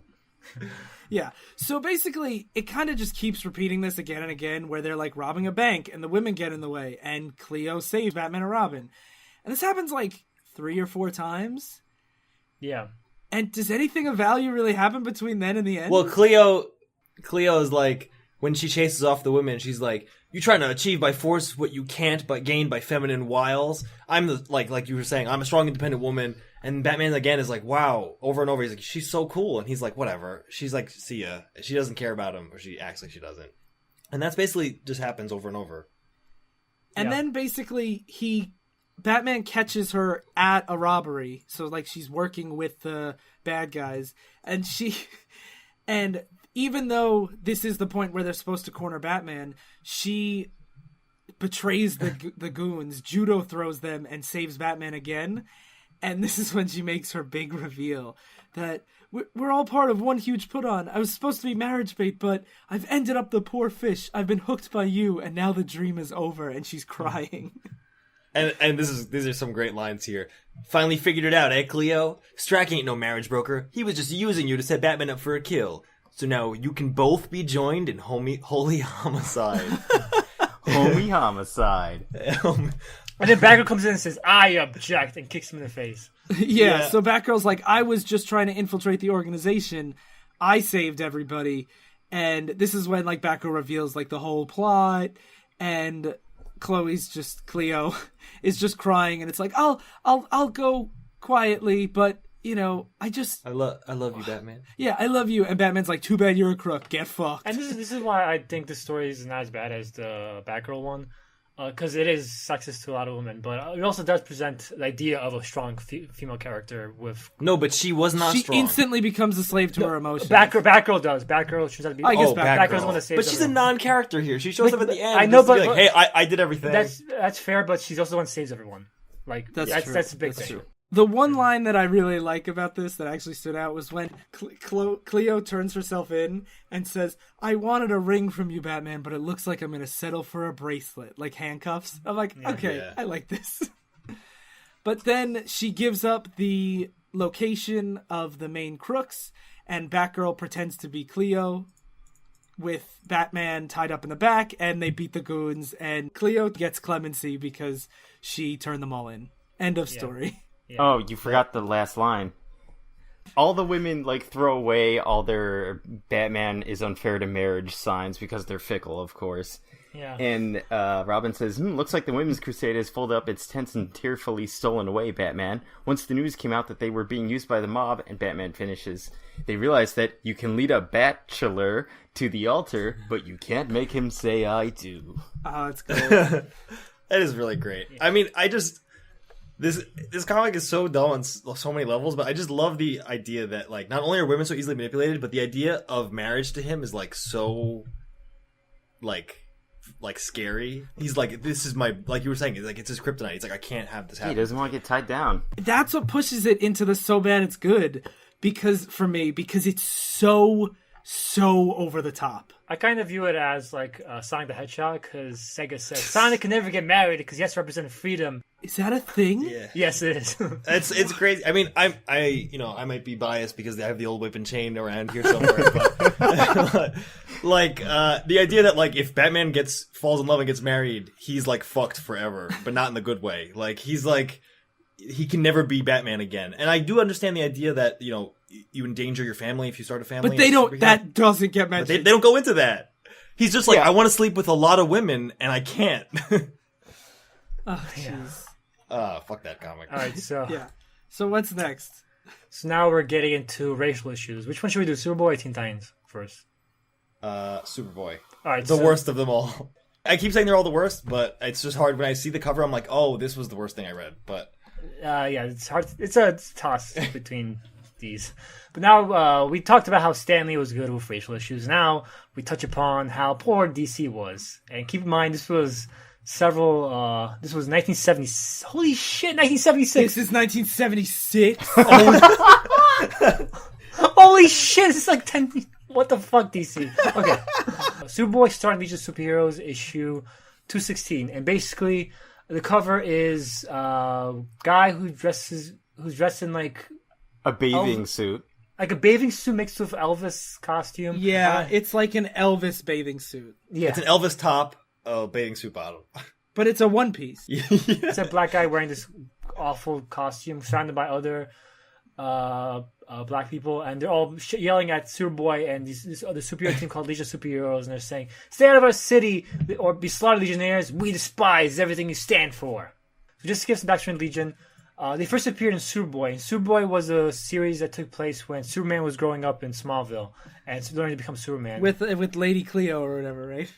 Yeah. So basically, it kind of just keeps repeating this again and again, where they're, like, robbing a bank, and the women get in the way, and Cleo saves Batman and Robin. And this happens, like, 3 or 4 times. Yeah. And does anything of value really happen between then and the end? Well, Cleo is like, when she chases off the women, she's like, "You're trying to achieve by force what you can't but gain by feminine wiles. I'm the like you were saying, I'm a strong, independent woman." And Batman again is like, "Wow," over and over. He's like, "She's so cool," and he's like, "Whatever." She's like, "See ya." She doesn't care about him, or she acts like she doesn't. And that's basically just happens over and over. And then basically Batman catches her at a robbery, so like she's working with the bad guys, and even though this is the point where they're supposed to corner Batman, she betrays the goons, judo throws them, and saves Batman again. And this is when she makes her big reveal that we're all part of one huge put-on. I was supposed to be marriage bait, but I've ended up the poor fish. I've been hooked by you, and now the dream is over, and she's crying. And these are some great lines here. Finally figured it out, eh, Cleo? Strack ain't no marriage broker. He was just using you to set Batman up for a kill. So now you can both be joined in holy homicide. Homie homicide. And then Batgirl comes in and says, I object, and kicks him in the face. Yeah, so Batgirl's like, I was just trying to infiltrate the organization. I saved everybody. And this is when, like, Batgirl reveals, like, the whole plot. And Cleo is just crying. And it's like, I'll go quietly, but, you know, I love you, Batman. Yeah, I love you. And Batman's like, too bad you're a crook. Get fucked. And this is why I think the story is not as bad as the Batgirl one. Because it is sexist to a lot of women, but it also does present the idea of a strong female character with... No, but she was not strong. She instantly becomes a slave to her emotions. Batgirl does. Batgirl turns out to be... I guess Batgirl's the one that saves But she's everyone. a non-character here. She shows up at the end. I know, but... Like, hey, I did everything. That's fair, but she's also the one that saves everyone. Like, that's a big thing. True. The one line that I really like about this that actually stood out was when Cleo turns herself in and says, I wanted a ring from you, Batman, but it looks like I'm going to settle for a bracelet, like handcuffs. I'm like, okay, I like this. But then she gives up the location of the main crooks, and Batgirl pretends to be Cleo with Batman tied up in the back, and they beat the goons, and Cleo gets clemency because she turned them all in. End of story. Yeah. Oh, you forgot the last line. All the women, like, throw away all their Batman is unfair to marriage signs because they're fickle, of course. Yeah. And Robin says, looks like the Women's Crusade has folded up its tents and tearfully stolen away, Batman. Once the news came out that they were being used by the mob, and Batman finishes, they realized that you can lead a bachelor to the altar, but you can't make him say I do. Oh, it's cool. That is really great. I mean, This comic is so dull on so many levels, but I just love the idea that, like, not only are women so easily manipulated, but the idea of marriage to him is, like, so, like scary. He's like, this is my, like you were saying, it's his kryptonite. He's like, I can't have this happen. He doesn't want to get tied down. That's what pushes it into the so bad it's good, because it's so over the top. I kind of view it as like Sonic the Hedgehog, because Sega says Sonic can never get married because he has to represent freedom. Is that a thing? Yeah. Yes, it is. It's crazy. I mean, I might be biased because I have the old whip and chain around here somewhere, but like the idea that, like, if Batman falls in love and gets married, he's like fucked forever, but not in the good way. Like, he's like, he can never be Batman again. And I do understand the idea that, you know, you endanger your family if you start a family. But they don't. That doesn't get mentioned. They don't go into that. He's just like, I want to sleep with a lot of women, and I can't. Oh, jeez. Fuck that comic. All right, so Yeah. So what's next? So now we're getting into racial issues. Which one should we do? Superboy or Teen Titans first? Superboy. All right, The worst of them all. I keep saying they're all the worst, but it's just hard when I see the cover. I'm like, oh, this was the worst thing I read. But yeah, it's hard. It's a toss between these. But now we talked about how Stan Lee was good with racial issues. Now we touch upon how poor DC was. And keep in mind, this was 1970. Holy shit, 1976. This is 1976. Holy shit, this is like 10. What the fuck, DC? Okay. Superboy starring Legion of Superheroes issue 216. And basically, the cover is a guy who's dressed in like A bathing suit. like a bathing suit mixed with Elvis costume. Yeah, it's like an Elvis bathing suit. Yeah. it's an Elvis top, bathing suit bottom. But it's a one piece. It's a black guy wearing this awful costume, surrounded by other black people, and they're all yelling at Superboy and this other superhero team called Legion of Superheroes, and they're saying, "Stay out of our city, or be slaughtered, Legionnaires. We despise everything you stand for." So just to give some backstory on Legion, they first appeared in Superboy. And Superboy was a series that took place when Superman was growing up in Smallville and learning to become Superman. With Lady Cleo or whatever, right?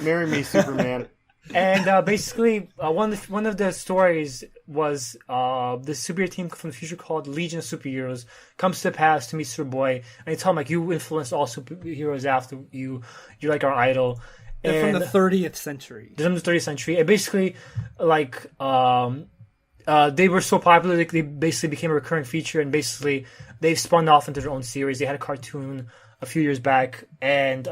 Marry me, Superman. And basically, one of the stories was the superhero team from the future called Legion of Superheroes comes to the past to meet Superboy, and they tell him, like, you influenced all superheroes after you. You're like our idol. They're from the 30th century. They're from the 30th century. And basically, like, they were so popular they basically became a recurring feature, and basically they've spun off into their own series. They had a cartoon a few years back, and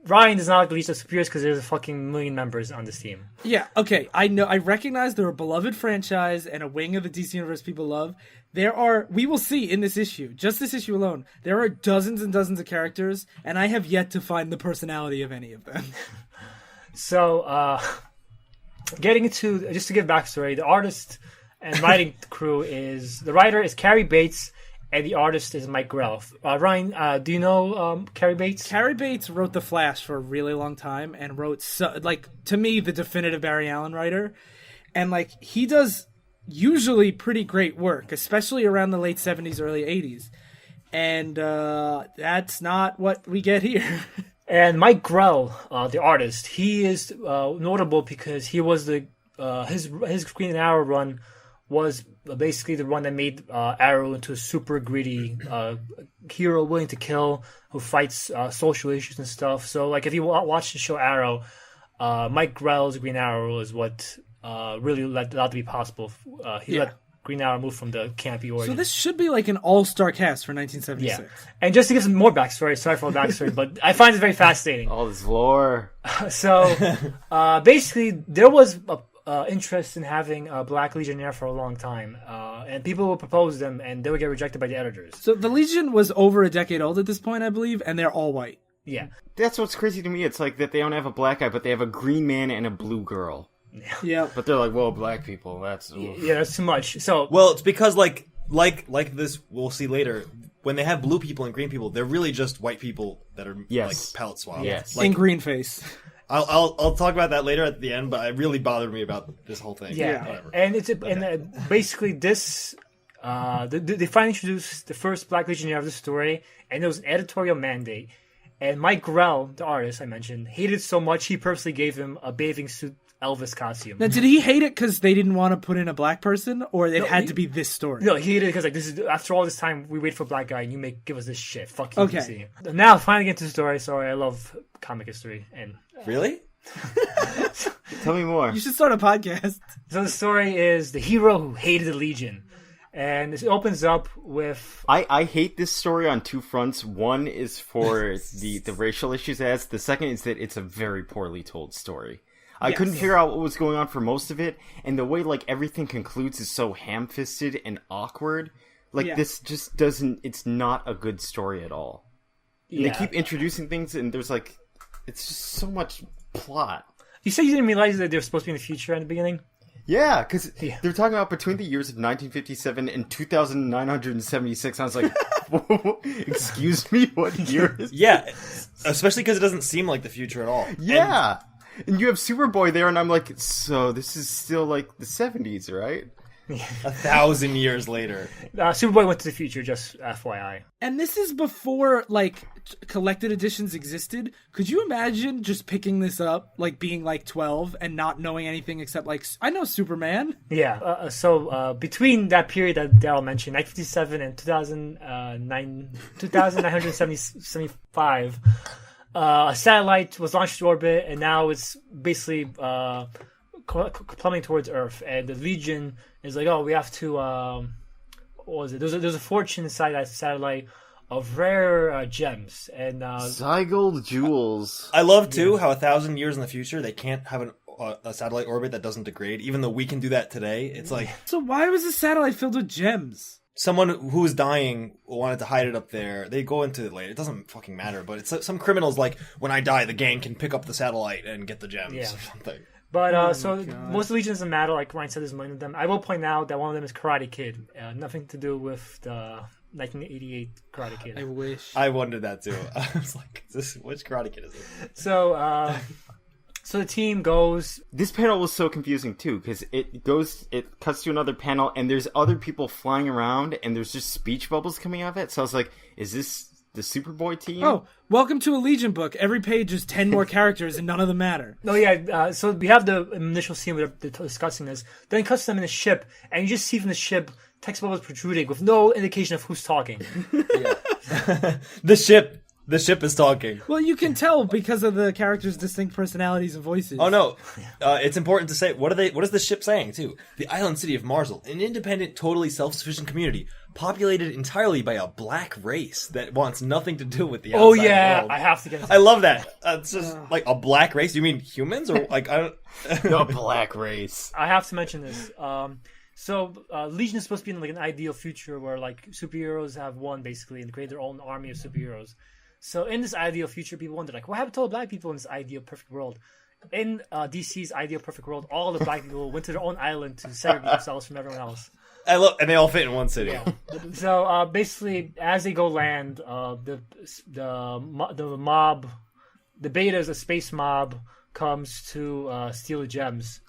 Ryan does not like the Legion of Superiors because there's a fucking million members on this team. Yeah, okay. I know. I recognize they're a beloved franchise and a wing of the DC Universe people love. We will see in this issue, just this issue alone, there are dozens and dozens of characters, and I have yet to find the personality of any of them. So, getting into, just to give backstory, the artist and writing crew the writer is Carrie Bates, and the artist is Mike Grell. Ryan, do you know Carrie Bates? Carrie Bates wrote The Flash for a really long time and wrote, to me, the definitive Barry Allen writer. And, he does usually pretty great work, especially around the late 70s, early 80s. And that's not what we get here. And Mike Grell, the artist, he is notable because he was his Green Arrow run was basically the one that made Arrow into a super greedy hero willing to kill, who fights social issues and stuff. So, if you watch the show Arrow, Mike Grell's Green Arrow is what really allowed to be possible. He let Green Arrow move from the campy origin. So this should be an all-star cast for 1976. Yeah. And just to give some more backstory, sorry for all the backstory, but I find it very fascinating. All this lore. So, basically, there was interest in having a Black Legionnaire for a long time, and people would propose them, and they would get rejected by the editors. So the Legion was over a decade old at this point, I believe, and they're all white. Yeah. That's what's crazy to me. It's that they don't have a black guy, but they have a green man and a blue girl. Yeah. But they're well, black people, that's... Oof. Yeah, that's too much. So, well, it's because, like this, we'll see later, when they have blue people and green people, they're really just white people that are, palette swapped. Yes. In green face. I'll talk about that later at the end, but it really bothered me about this whole thing. Yeah. Whatever. And basically this... they finally introduced the first Black Legionnaire of the story, and it was an editorial mandate. And Mike Grell, the artist I mentioned, hated it so much he purposely gave him a bathing suit Elvis costume. Now, did he hate it because they didn't want to put in a black person, or it had to be this story? No, he hated it because this is after all this time we wait for a black guy and you give us this shit. Fuck you. Okay. DC. Now finally get to the story. Sorry, I love comic history and Really? Tell me more. You should start a podcast. So the story is the hero who hated the Legion. And it opens up with... I hate this story on two fronts. One is for the racial issues it has. The second is that it's a very poorly told story. I couldn't figure out what was going on for most of it, and the way everything concludes is so ham-fisted and awkward. This just doesn't... It's not a good story at all. Yeah. They keep introducing things, and there's it's just so much plot. You said you didn't realize that they were supposed to be in the future at the beginning? Yeah, because they're talking about between the years of 1957 and 2976. I was like, excuse me, what year is Yeah, especially because it doesn't seem like the future at all. Yeah. And you have Superboy there, and I'm like, so this is still the 70s, right? 1,000 years later. Superboy went to the future, just FYI. And this is before, collected editions existed. Could you imagine just picking this up, being 12 and not knowing anything except, I know Superman? Yeah, so between that period that Darryl mentioned, 1957 and 2975, a satellite was launched to orbit, and now it's basically plummeting towards Earth, and the Legion is we have to what was it? There's a fortune inside that satellite of rare gems and Zygold jewels. I love too how 1,000 years in the future they can't have a satellite orbit that doesn't degrade, even though we can do that today. It's so why was the satellite filled with gems? Someone who was dying wanted to hide it up there. They go into it later. It doesn't fucking matter, but it's some criminals when I die, the gang can pick up the satellite and get the gems or something. But most of the Legion doesn't matter. Like Ryan said, there's a million of them. I will point out that one of them is Karate Kid. Nothing to do with the 1988 Karate Kid. I wish. I wondered that too. I was like, which Karate Kid is it? So the team goes... This panel was so confusing too, because it cuts to another panel, and there's other people flying around, and there's just speech bubbles coming out of it. So I was like, is this the Superboy team? Oh, welcome to a Legion book. Every page is 10 more characters, and none of them matter. No, yeah. So we have the initial scene where they're discussing this. Then it cuts them in a ship, and you just see from the ship text bubbles protruding with no indication of who's talking. The ship The ship is talking. Well, you can tell because of the characters' distinct personalities and voices. Oh no, it's important to say. What is the ship saying too? The island city of Marzal, an independent, totally self-sufficient community, populated entirely by a black race that wants nothing to do with the outside Oh yeah, world. I have to get. I love that. It's just like a black race. Do you mean humans or like I don't? The black race. I have to mention this. So Legion is supposed to be in like an ideal future where like superheroes have won basically and create their own army of superheroes. So in this ideal future, people wonder like, what happened to all the black people in this ideal perfect world? In DC's ideal perfect world, all the black people went to their own island to segregate themselves from everyone else. And they all fit in one city. Yeah. So basically, as they go land, the mob, the Betas, a space mob, comes to steal the gems.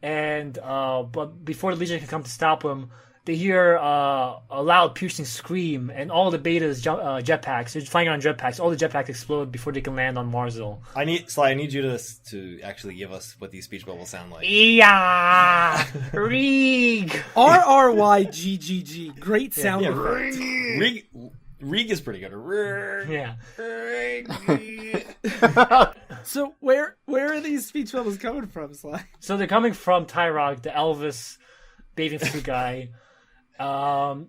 And but before the Legion can come to stop them, they hear a loud piercing scream, and all the Betas jetpacks. They're flying on jetpacks. All the jetpacks explode before they can land on Marzal. Sly, I need you to actually give us what these speech bubbles sound like. Yeah, Rig. RRYGGG. Great sound effect. Rig is pretty good. Yeah. So where are these speech bubbles coming from, Sly? So they're coming from Tyrog, the Elvis bathing suit guy. So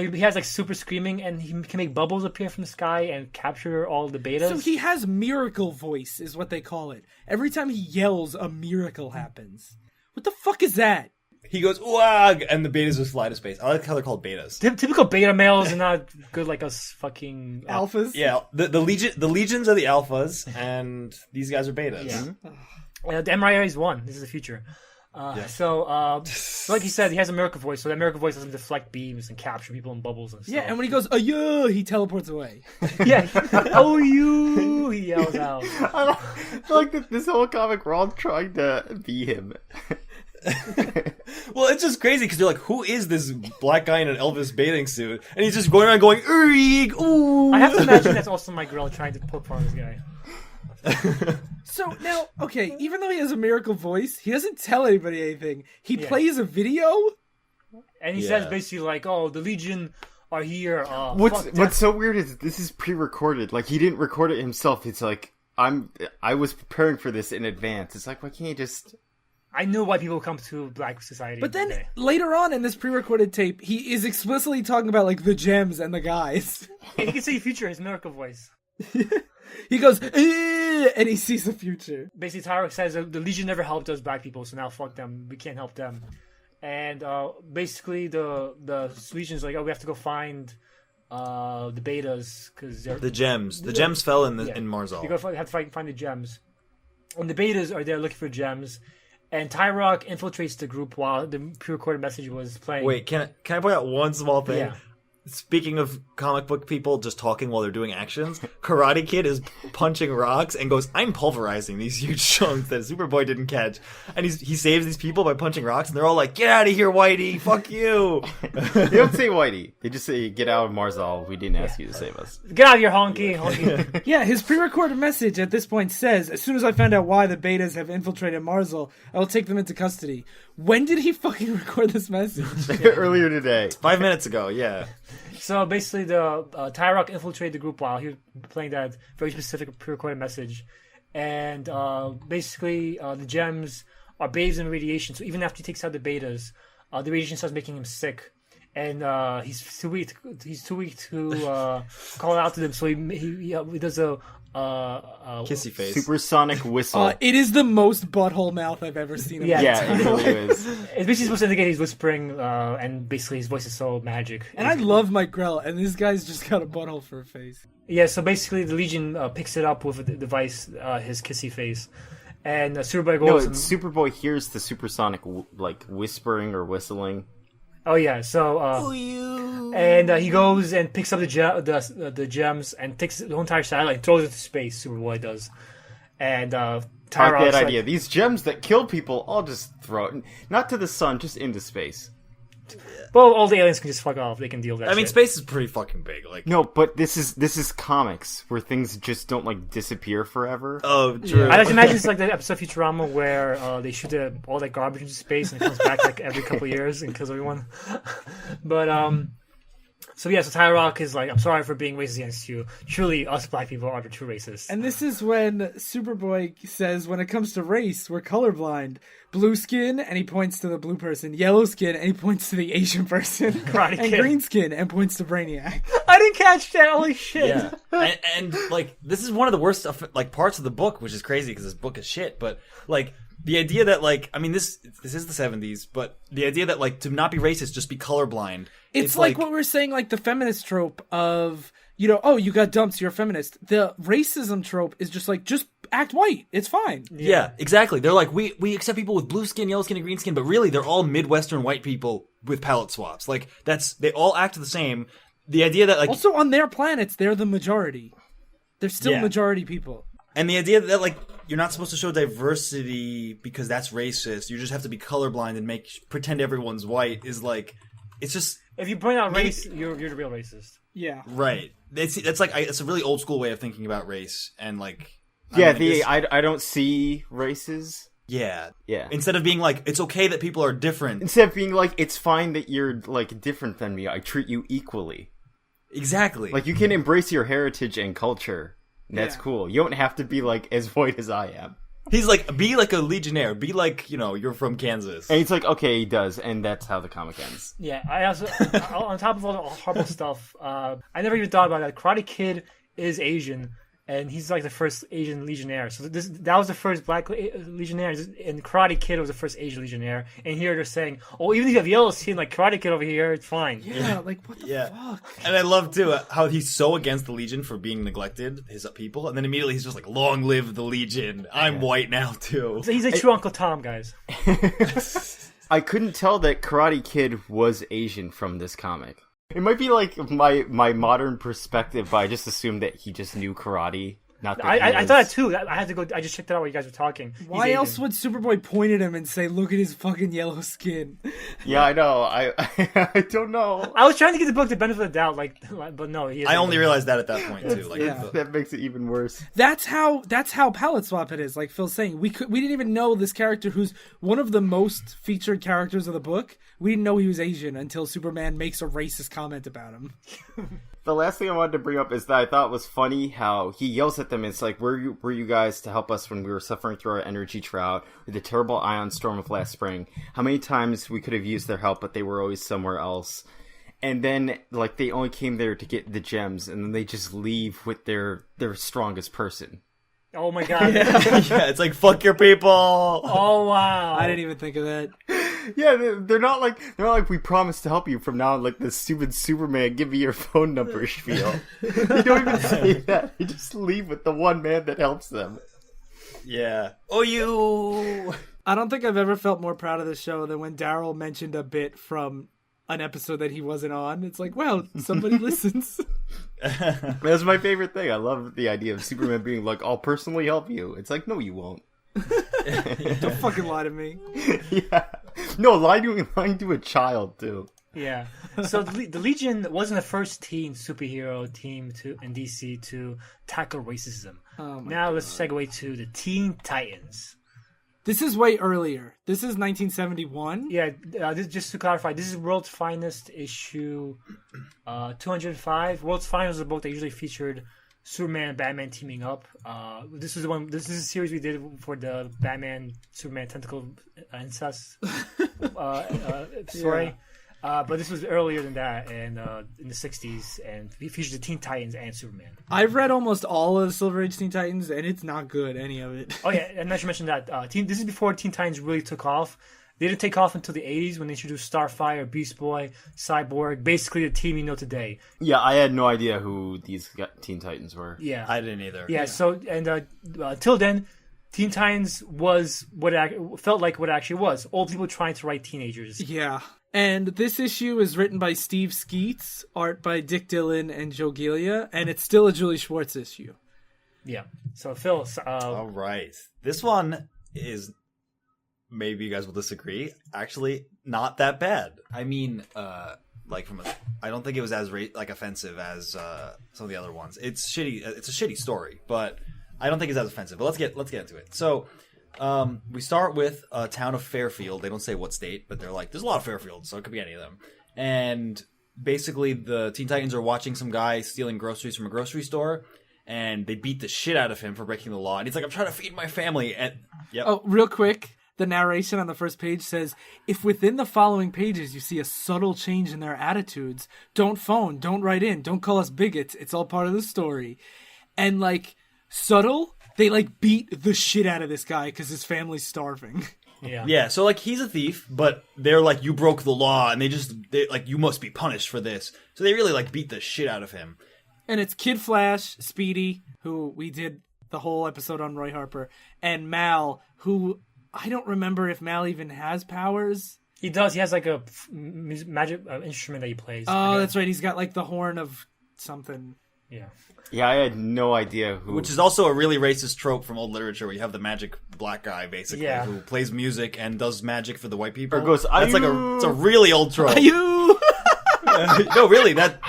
he has like super screaming, and he can make bubbles appear from the sky and capture all the Betas. So he has miracle voice, is what they call it. Every time he yells, a miracle happens. What the fuck is that? He goes wag, and the Betas just fly to space. I like how they're called Betas. Typical beta males are not good like us fucking Alphas? Yeah, the legions are the alphas, and these guys are Betas. Yeah. The MRIA is one. This is the future. So like you said, he has a miracle voice. So that miracle voice lets him deflect beams and capture people in bubbles and stuff. Yeah, and when he goes, yeah, he teleports away. Yeah. Oh, you! He yells out. I feel like this whole comic, we're all trying to be him. Well, it's just crazy because you're like, who is this black guy in an Elvis bathing suit? And he's just going around going, "Eeg, ooh." I have to imagine that's also my girl trying to poke fun at this guy. So now, okay, even though he has a miracle voice, he doesn't tell anybody anything. He plays a video? And he says basically like, oh, the Legion are here. What's so weird is this is pre-recorded. Like, he didn't record it himself. It's like, I was preparing for this in advance. It's like, why can't you just... I knew why people come to Black Society. But then later on in this pre-recorded tape, he is explicitly talking about like the gems and the guys. And he can see future in his miracle voice. He goes, and he sees the future. Basically, Tyrok says the Legion never helped us black people, so now fuck them. We can't help them. And basically, the Legion's like, oh, we have to go find the Betas because they're The gems. The gems fell in Marzal. You have to find the gems, and the Betas are there looking for gems. And Tyrok infiltrates the group while the pre-recorded message was playing. Wait, can I point out one small thing? Yeah. Speaking of comic book people just talking while they're doing actions, Karate Kid is punching rocks and goes, "I'm pulverizing these huge chunks that Superboy didn't catch," and he saves these people by punching rocks, and they're all like, "Get out of here, Whitey! Fuck you!" They don't say Whitey. They just say, "Get out of Marzal. We didn't ask you to save us." Get out of here, honky. Yeah, his pre-recorded message at this point says, as soon as I find out why the Betas have infiltrated Marzal, I will take them into custody. When did he fucking record this message? Earlier today. 5 minutes ago, yeah. So basically, the Tyrok infiltrated the group while he was playing that very specific pre-recorded message, and basically the gems are bathed in radiation. So even after he takes out the Betas, the radiation starts making him sick, and he's too weak. He's too weak to call out to them. So he does a Kissy face. Supersonic whistle. It is the most butthole mouth I've ever seen. Yeah, it really is. It's basically supposed to indicate he's whispering, and basically his voice is so magic. And I love Mike Grell, and this guy's just got a butthole for a face. Yeah, so basically the Legion picks it up with a device, his kissy face, and Superboy goes. No, Superboy hears the supersonic whispering or whistling. Oh yeah, so and he goes and picks up the gems and takes the whole entire satellite and throws it to space. Superboy does, and Park Tyrok's that idea. These gems that kill people, I'll just throw it not to the sun, just into space. Well, all the aliens can just fuck off. They can deal with that. I mean, shit. space is pretty fucking big. Like, No, but this is comics where things just don't disappear forever. oh, true. I like to imagine it's like the episode of Futurama where they shoot all that garbage into space and it comes back like every couple of years and kills everyone. But So yeah, so Tyler Rock is like, I'm sorry for being racist against you. Truly, us black people are the true racists. And this is when Superboy says, when it comes to race, we're colorblind. Blue skin, and he points to the blue person. Yellow skin, and he points to the Asian person. Karate and Kid. green skin, and points to Brainiac. I didn't catch that. Holy shit! Yeah, and like this is one of the worst like parts of the book, which is crazy because this book is shit. But like the idea that like I mean this is the 70s, but the idea that like to not be racist, just be colorblind. It's like what we were saying, like the feminist trope of, you know, oh, you got dumped, you're a feminist. The racism trope is just like, just act white. It's fine. Yeah, exactly. They're like, we accept people with blue skin, yellow skin, and green skin, but really they're all Midwestern white people with palette swaps. Like, they all act the same. The idea that, like... Also, on their planets, they're the majority. They're still Yeah. majority people. And the idea that, like, you're not supposed to show diversity because that's racist. You just have to be colorblind and pretend everyone's white is, like... It's just... If you bring out race, you're the real racist. Yeah. Right. It's like... it's a really old school way of thinking about race. And, like... I don't see races. Yeah. Yeah. Instead of being like, it's okay that people are different. Instead of being like, it's fine that you're like different than me. I treat you equally. Exactly. Like you can embrace your heritage and culture. That's cool. You don't have to be like as white as I am. He's like, be like a Legionnaire. Be like, you know, you're from Kansas. And he's like, okay, he does, and that's how the comic ends. Yeah, I also, on top of all the horrible stuff, I never even thought about that. Karate Kid is Asian, and he's like the first Asian Legionnaire. So that was the first black Legionnaire, and Karate Kid was the first Asian Legionnaire. And here they're saying, oh, even if you have yellow skin like Karate Kid over here, it's fine. Yeah, like, what the fuck? And I love, too, how he's so against the Legion for being neglected, his people, and then immediately he's just like, long live the Legion. I'm white now, too. So he's a true Uncle Tom, guys. I couldn't tell that Karate Kid was Asian from this comic. It might be like my modern perspective, but I just assumed that he just knew karate. Not that I thought that too. I had to go. I just checked it out while you guys were talking. Why else would Superboy point at him and say, look at his fucking yellow skin? Yeah, I know. I don't know. I was trying to give the book the benefit of the doubt, but no. I only realized that at that point, too. Like, That makes it even worse. That's how palette swap it is. Like Phil's saying, we didn't even know this character, who's one of the most featured characters of the book. We didn't know he was Asian until Superman makes a racist comment about him. The last thing I wanted to bring up is that I thought was funny how he yells at them. It's like, were you guys to help us when we were suffering through our energy drought with the terrible ion storm of last spring? How many times we could have used their help, but they were always somewhere else. And then, like, they only came there to get the gems, and then they just leave with their strongest person. Oh my god. yeah, it's like, fuck your people. Oh wow. I didn't even think of that. Yeah, they're not like we promised to help you from now on, like the stupid Superman give me your phone number spiel. They don't even say that. They just leave with the one man that helps them. Yeah. Oh, you. I don't think I've ever felt more proud of this show than when Daryl mentioned a bit from an episode that he wasn't on. It's like, well, somebody listens. That's my favorite thing. I love the idea of Superman being like, I'll personally help you. It's like, no, you won't. Don't fucking lie to me. Yeah. No, lying to a child, too. Yeah. So the Legion wasn't the first teen superhero team in DC to tackle racism. Now let's segue to the Teen Titans. This is way earlier. This is 1971. Yeah, this, just to clarify, this is World's Finest issue 205. World's Finest is a book that usually featured Superman and Batman teaming up. This is a series we did for the Batman Superman tentacle incest story. But this was earlier than that, and in the 60s, and we featured the Teen Titans and Superman. I've read almost all of the Silver Age Teen Titans, and it's not good, any of it. Oh yeah, and I should mention that this is before Teen Titans really took off. They didn't take off until the 80s when they introduced Starfire, Beast Boy, Cyborg, basically the team you know today. Yeah, I had no idea who these Teen Titans were. Yeah, I didn't either. Yeah, so, and till then, Teen Titans was what it felt like what it actually was. Old people trying to write teenagers. Yeah. And this issue is written by Steve Skeets, art by Dick Dillon and Joe Gilia, and it's still a Julie Schwartz issue. Yeah. So, Phil... all right. This one is... Maybe you guys will disagree. Actually, not that bad. I mean, like I don't think it was as offensive as some of the other ones. It's shitty. It's a shitty story, but I don't think it's as offensive. But let's get into it. So, we start with a town of Fairfield. They don't say what state, but they're like, there's a lot of Fairfields, so it could be any of them. And basically the Teen Titans are watching some guy stealing groceries from a grocery store, and they beat the shit out of him for breaking the law. And he's like, I'm trying to feed my family. And Oh, real quick. The narration on the first page says, if within the following pages you see a subtle change in their attitudes, don't phone, don't write in, don't call us bigots. It's all part of the story. And, like, subtle, they, like, beat the shit out of this guy because his family's starving. Yeah, so, like, he's a thief, but they're like, you broke the law, and they like, you must be punished for this. So they really, like, beat the shit out of him. And it's Kid Flash, Speedy, who we did the whole episode on Roy Harper, and Mal, who... I don't remember if Mal even has powers. He does. He has like a magic instrument that he plays. Oh, that's right. He's got like the horn of something. Yeah. Yeah, I had no idea who. Which is also a really racist trope from old literature, where you have the magic black guy, basically, who plays music and does magic for the white people. Or goes, That's like it's a really old trope. You. No, really, that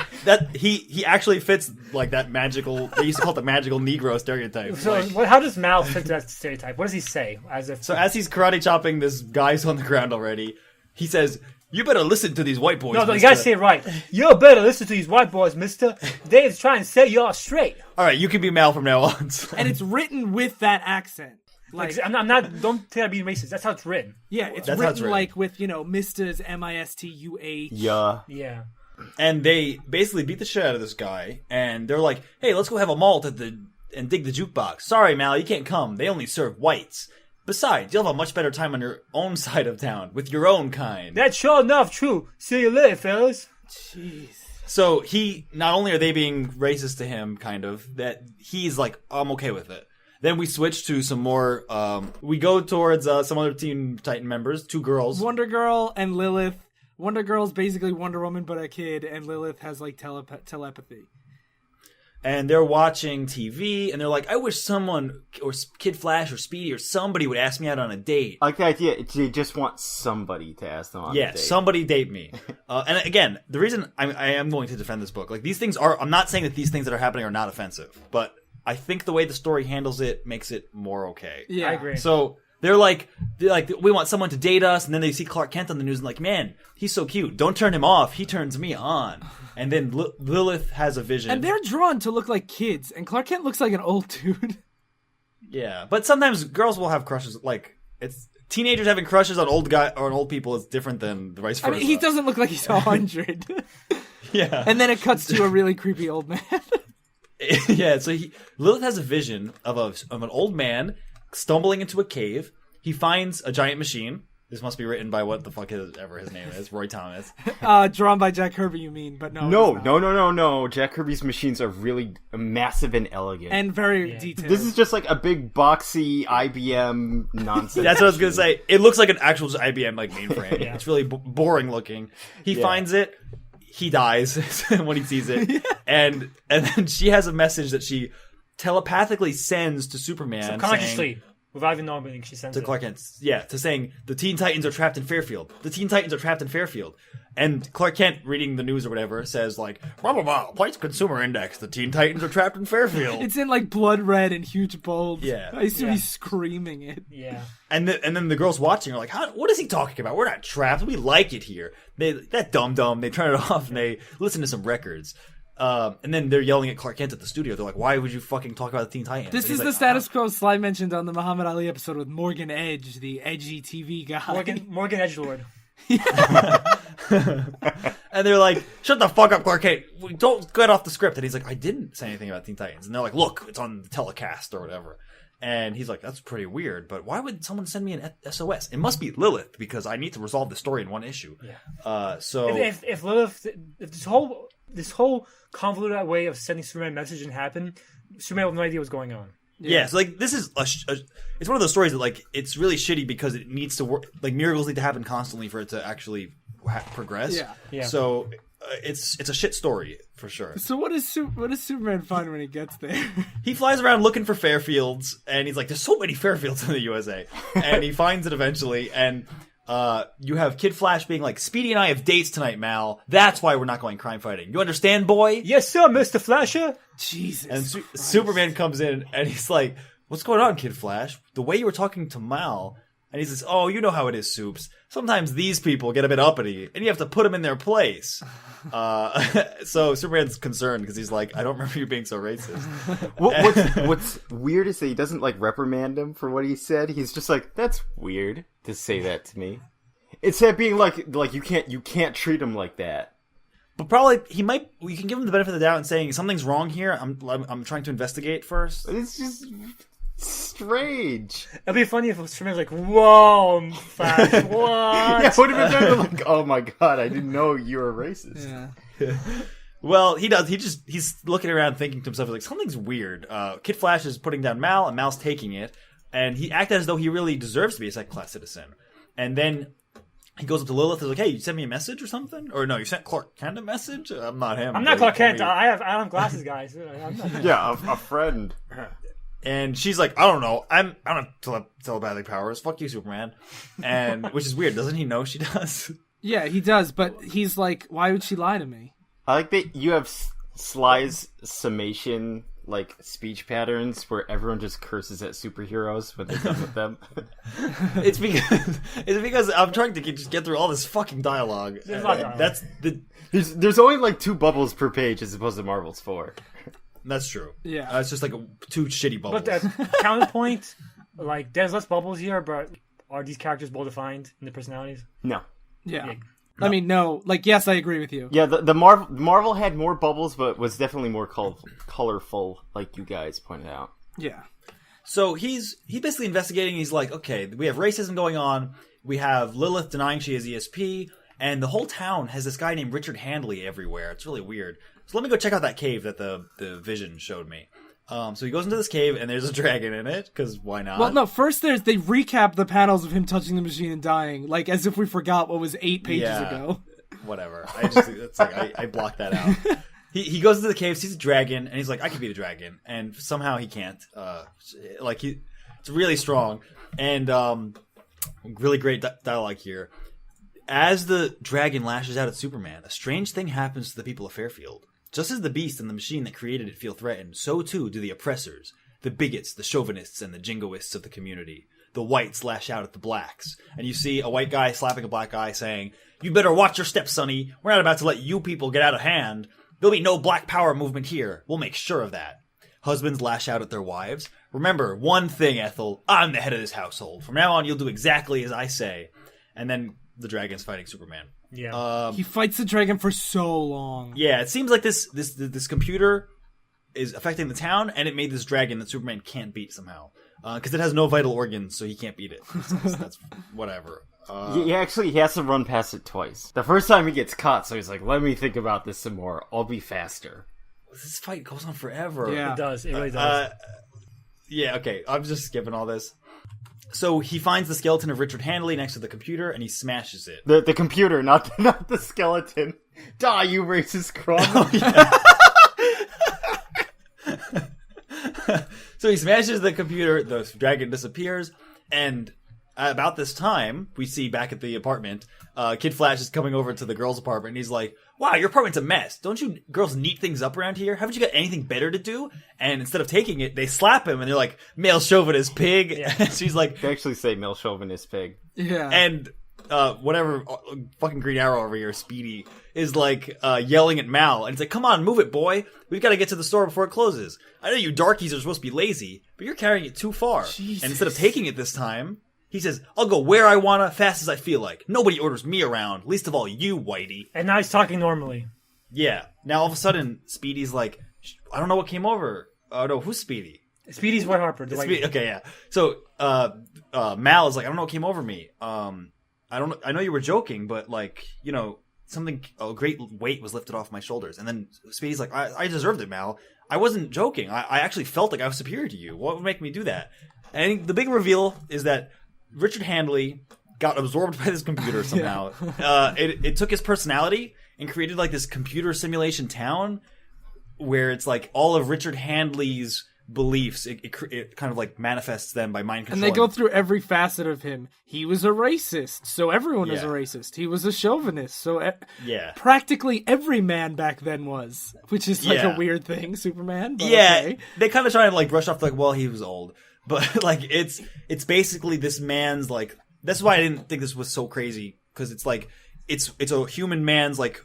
he actually fits like that magical. They used to call it the magical Negro stereotype. So, Like, how does Mal fit that stereotype? What does he say? so as he's karate chopping this guy's on the ground already, he says, "You better listen to these white boys." No, you mister." gotta say it right. You better listen to these white boys, mister. They're trying to set you all straight. All right, you can be Mal from now on. And it's written with that accent. Like, I'm not. Don't take that being racist. That's how it's written. yeah, it's That's how it's written written. like with, Mista's MISTUH. Yeah. Yeah. And they basically beat the shit out of this guy, and they're like, "Hey, let's go have a malt and dig the jukebox." Sorry, Mal, you can't come. They only serve whites. Besides, you'll have a much better time on your own side of town with your own kind. That's sure enough true. See you later, fellas. Jeez. So he, not only are they being racist to him, kind of, that he's like, I'm okay with it. Then we switch to some more, we go towards some other Teen Titan members, 2 girls. Wonder Girl and Lilith. Wonder Girl's basically Wonder Woman but a kid, and Lilith has like telepathy. And they're watching TV, and they're like, I wish someone, or Kid Flash or Speedy or somebody would ask me out on a date. I like the idea. They just want somebody to ask them on a date. Somebody date me. And again, the reason I am going to defend this book, like these things are, I'm not saying that these things that are happening are not offensive, but I think the way the story handles it makes it more okay. Yeah, I agree. So they're like, we want someone to date us, and then they see Clark Kent on the news and like, man, he's so cute. Don't turn him off. He turns me on. And then Lilith has a vision. And they're drawn to look like kids, and Clark Kent looks like an old dude. Yeah, but sometimes girls will have crushes. Like, it's teenagers having crushes on old people is different than the vice versa. I mean, he doesn't look like he's 100. Yeah. And then it cuts to a really creepy old man. Yeah, so Lilith has a vision of an old man stumbling into a cave. He finds a giant machine. This must be written by what the fuck ever his name is, Roy Thomas. Drawn by Jack Kirby, you mean? But no. No. Jack Kirby's machines are really massive and elegant. And very detailed. This is just like a big boxy IBM nonsense. That's what I was gonna say. It looks like an actual IBM like mainframe. Yeah. It's really boring looking. He finds it. He dies when he sees it, and then she has a message that she telepathically sends to Superman, Subconsciously, saying, without even knowing, she sends to it. Clark Kent, to saying the Teen Titans are trapped in Fairfield. The Teen Titans are trapped in Fairfield. And Clark Kent, reading the news or whatever, says like, blah, blah, blah, White's Consumer Index, the Teen Titans are trapped in Fairfield. It's in like blood red and huge bold. Yeah. I used to be screaming it. Yeah. And then the girls watching are like, what is he talking about? We're not trapped. We like it here. That dumb. They turn it off and they listen to some records. And then they're yelling at Clark Kent at the studio. They're like, why would you fucking talk about the Teen Titans? This is the status quo Sly mentioned on the Muhammad Ali episode with Morgan Edge, the edgy TV guy. Morgan Edgelord. And they're like, shut the fuck up, Clark Kent. Don't get off the script. And he's like, I didn't say anything about Teen Titans. And they're like, look, it's on the telecast or whatever. And he's like, that's pretty weird, but why would someone send me an SOS? It must be Lilith, because I need to resolve the story in one issue. Yeah. So if Lilith, if this whole convoluted way of sending Superman a message didn't happen, Superman would have no idea what's going on. yeah, so like this is it's one of those stories that like it's really shitty because it needs to work. Like miracles need to happen constantly for it to actually progress. Yeah. So it's a shit story for sure. So what does Superman find when he gets there? He flies around looking for Fairfields, and he's like, "There's so many Fairfields in the USA," and he finds it eventually. And you have Kid Flash being like, "Speedy and I have dates tonight, Mal. That's why we're not going crime fighting. You understand, boy?" Yes, sir, Mr. Flasher. Jesus. And Christ. Superman comes in, and he's like, "What's going on, Kid Flash? The way you were talking to Mal, And he says, "Oh, you know how it is, Soups. Sometimes these people get a bit uppity, and you have to put them in their place." So Superman's concerned because he's like, "I don't remember you being so racist." What's weird is that he doesn't like reprimand him for what he said. He's just like, "That's weird to say that to me." Instead of being like you can't treat him like that. But probably we can give him the benefit of the doubt and saying something's wrong here. I'm trying to investigate first. It's just strange. It'd be funny if Superman's like, "Whoa, I'm fat. What?" Yeah, it would have been better. Like, "Oh my god, I didn't know you were racist." Yeah. Well, he does. He's looking around thinking to himself like something's weird. Kid Flash is putting down Mal, and Mal's taking it, and he acted as though he really deserves to be a second-class citizen. And then he goes up to Lilith and is like, "Hey, you sent me a message or something? Or no, you sent Clark Kent a message? I'm not him. I'm not Clark Kent. I have glasses, guys. I'm not him. Yeah, a friend. And she's like, "I don't know. I don't have telepathic powers. Fuck you, Superman." And which is weird. Doesn't he know she does? Yeah, he does, but he's like, why would she lie to me? I like that you have Sly's summation like speech patterns where everyone just curses at superheroes when they're done with them. It's because I'm trying to just get through all this fucking dialogue. There's a lot of dialogue. That's the. There's only like 2 bubbles per page as opposed to Marvel's 4. That's true. Yeah. It's just like 2 shitty bubbles. But counterpoint, like, there's less bubbles here, but are these characters well defined in their personalities? No. Yeah. I mean, no. Like, yes, I agree with you. Yeah, the Marvel had more bubbles, but was definitely more colorful, like you guys pointed out. Yeah. So he's basically investigating. He's like, okay, we have racism going on. We have Lilith denying she is ESP, and the whole town has this guy named Richard Handley everywhere. It's really weird. So let me go check out that cave that the Vision showed me. So he goes into this cave, and there's a dragon in it, because why not? Well, no, first they recap the panels of him touching the machine and dying, like as if we forgot what was 8 pages ago. Whatever. I blocked that out. He goes into the cave, sees a dragon, and he's like, "I can beat a dragon," and somehow he can't. It's really strong, and really great dialogue here. As the dragon lashes out at Superman, a strange thing happens to the people of Fairfield. Just as the beast and the machine that created it feel threatened, so too do the oppressors, the bigots, the chauvinists, and the jingoists of the community. The whites lash out at the blacks, and you see a white guy slapping a black guy saying, "You better watch your step, sonny. We're not about to let you people get out of hand. There'll be no black power movement here. We'll make sure of that." Husbands lash out at their wives. "Remember one thing, Ethel. I'm the head of this household. From now on, you'll do exactly as I say." And then the dragon's fighting Superman. Yeah. He fights the dragon for so long. Yeah, it seems like this computer is affecting the town, and it made this dragon that Superman can't beat somehow. Because it has no vital organs, so he can't beat it. That's whatever. He has to run past it twice. The first time he gets caught, so he's like, "Let me think about this some more. I'll be faster." This fight goes on forever. Yeah. It does. It really does. Yeah, okay. I'm just skipping all this. So he finds the skeleton of Richard Handley next to the computer, and he smashes it. The computer, not the skeleton. Die, you racist crumb. So he smashes the computer, the dragon disappears, and about this time, we see back at the apartment, Kid Flash is coming over to the girls' apartment, and he's like, "Wow, your apartment's a mess. Don't you girls neat things up around here? Haven't you got anything better to do?" And instead of taking it, they slap him, and they're like, "Male chauvinist pig." Yeah. And she's like... They actually say male chauvinist pig. Yeah. And whatever, fucking Green Arrow over here, Speedy, is like yelling at Mal, and it's like, "Come on, move it, boy. We've got to get to the store before it closes. I know you darkies are supposed to be lazy, but you're carrying it too far." Jesus. And instead of taking it this time, he says, "I'll go where I wanna, fast as I feel like. Nobody orders me around, least of all you, Whitey." And now he's talking normally. Yeah. Now all of a sudden, Speedy's like, "I don't know what came over." Oh no, who's Speedy? Speedy's White Harper. The white... Okay, yeah. So Mal is like, "I don't know what came over me. I know you were joking, but like, you know, a great weight was lifted off my shoulders." And then Speedy's like, I deserved it, Mal. I wasn't joking. I actually felt like I was superior to you. What would make me do that?" And the big reveal is that Richard Handley got absorbed by this computer somehow. It took his personality and created like this computer simulation town where it's like all of Richard Handley's beliefs. It kind of like manifests them by mind control. And they go through every facet of him. He was a racist, so everyone is a racist. He was a chauvinist, so practically every man back then was, which is like a weird thing, Superman. But okay. They kind of try to like brush off like, well, he was old. But like it's basically this man's like that's why I didn't think this was so crazy because it's like it's a human man's like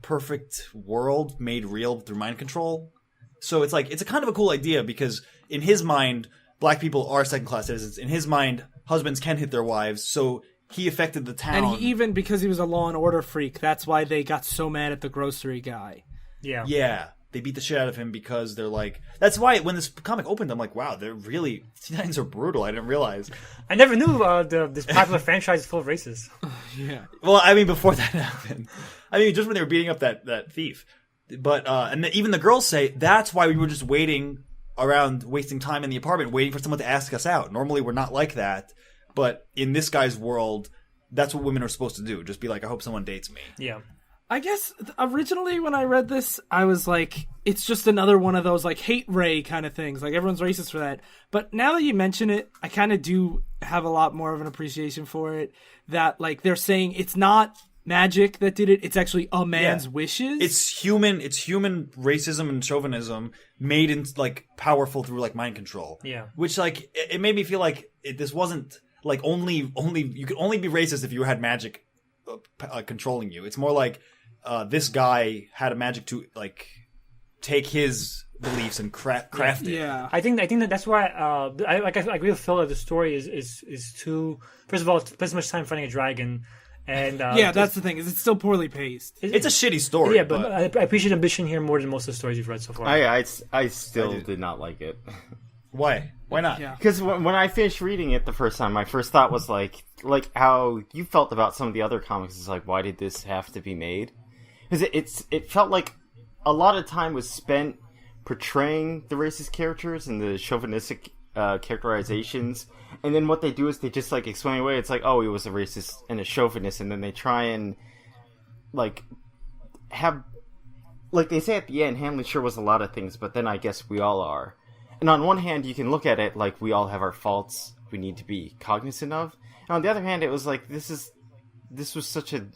perfect world made real through mind control. So it's like it's a kind of a cool idea because in his mind black people are second class citizens. In his mind husbands can hit their wives. So he affected the town. And he, even because he was a law and order freak, that's why they got so mad at the grocery guy. Yeah. Yeah. They beat the shit out of him because they're like... That's why when this comic opened, I'm like, wow, they're really... Teen Titans are brutal. I didn't realize. I never knew this popular franchise is full of racists. Yeah. Well, I mean, before that happened. I mean, just when they were beating up that thief. But, and even the girls say, that's why we were just waiting around, wasting time in the apartment, waiting for someone to ask us out. Normally, we're not like that. But in this guy's world, that's what women are supposed to do. Just be like, I hope someone dates me. Yeah. I guess originally when I read this, I was like, it's just another one of those like hate Ray kind of things. Like everyone's racist for that. But now that you mention it, I kind of do have a lot more of an appreciation for it. That like they're saying it's not magic that did it. It's actually a man's wishes. It's human racism and chauvinism made in like powerful through like mind control. Yeah. Which like it made me feel like this wasn't like only you could only be racist if you had magic controlling you. It's more like this guy had a magic to like take his beliefs and craft it. Yeah, I think that's why I agree with Phil that the story is too. First of all, it spends much time fighting a dragon, and yeah, that's the thing. Is it's still poorly paced. It's a shitty story. Yeah, but I appreciate ambition here more than most of the stories you've read so far. I still did not like it. Why? Why not? Yeah. Because when I finished reading it the first time, my first thought was like how you felt about some of the other comics is like, why did this have to be made? Because it felt like a lot of time was spent portraying the racist characters and the chauvinistic characterizations, and then what they do is they just like explain away. It's like, oh, he was a racist and a chauvinist, and then they try and like have like they say at the end, Hamlet sure was a lot of things, but then I guess we all are. And on one hand, you can look at it like we all have our faults we need to be cognizant of. And on the other hand, it was like this was such a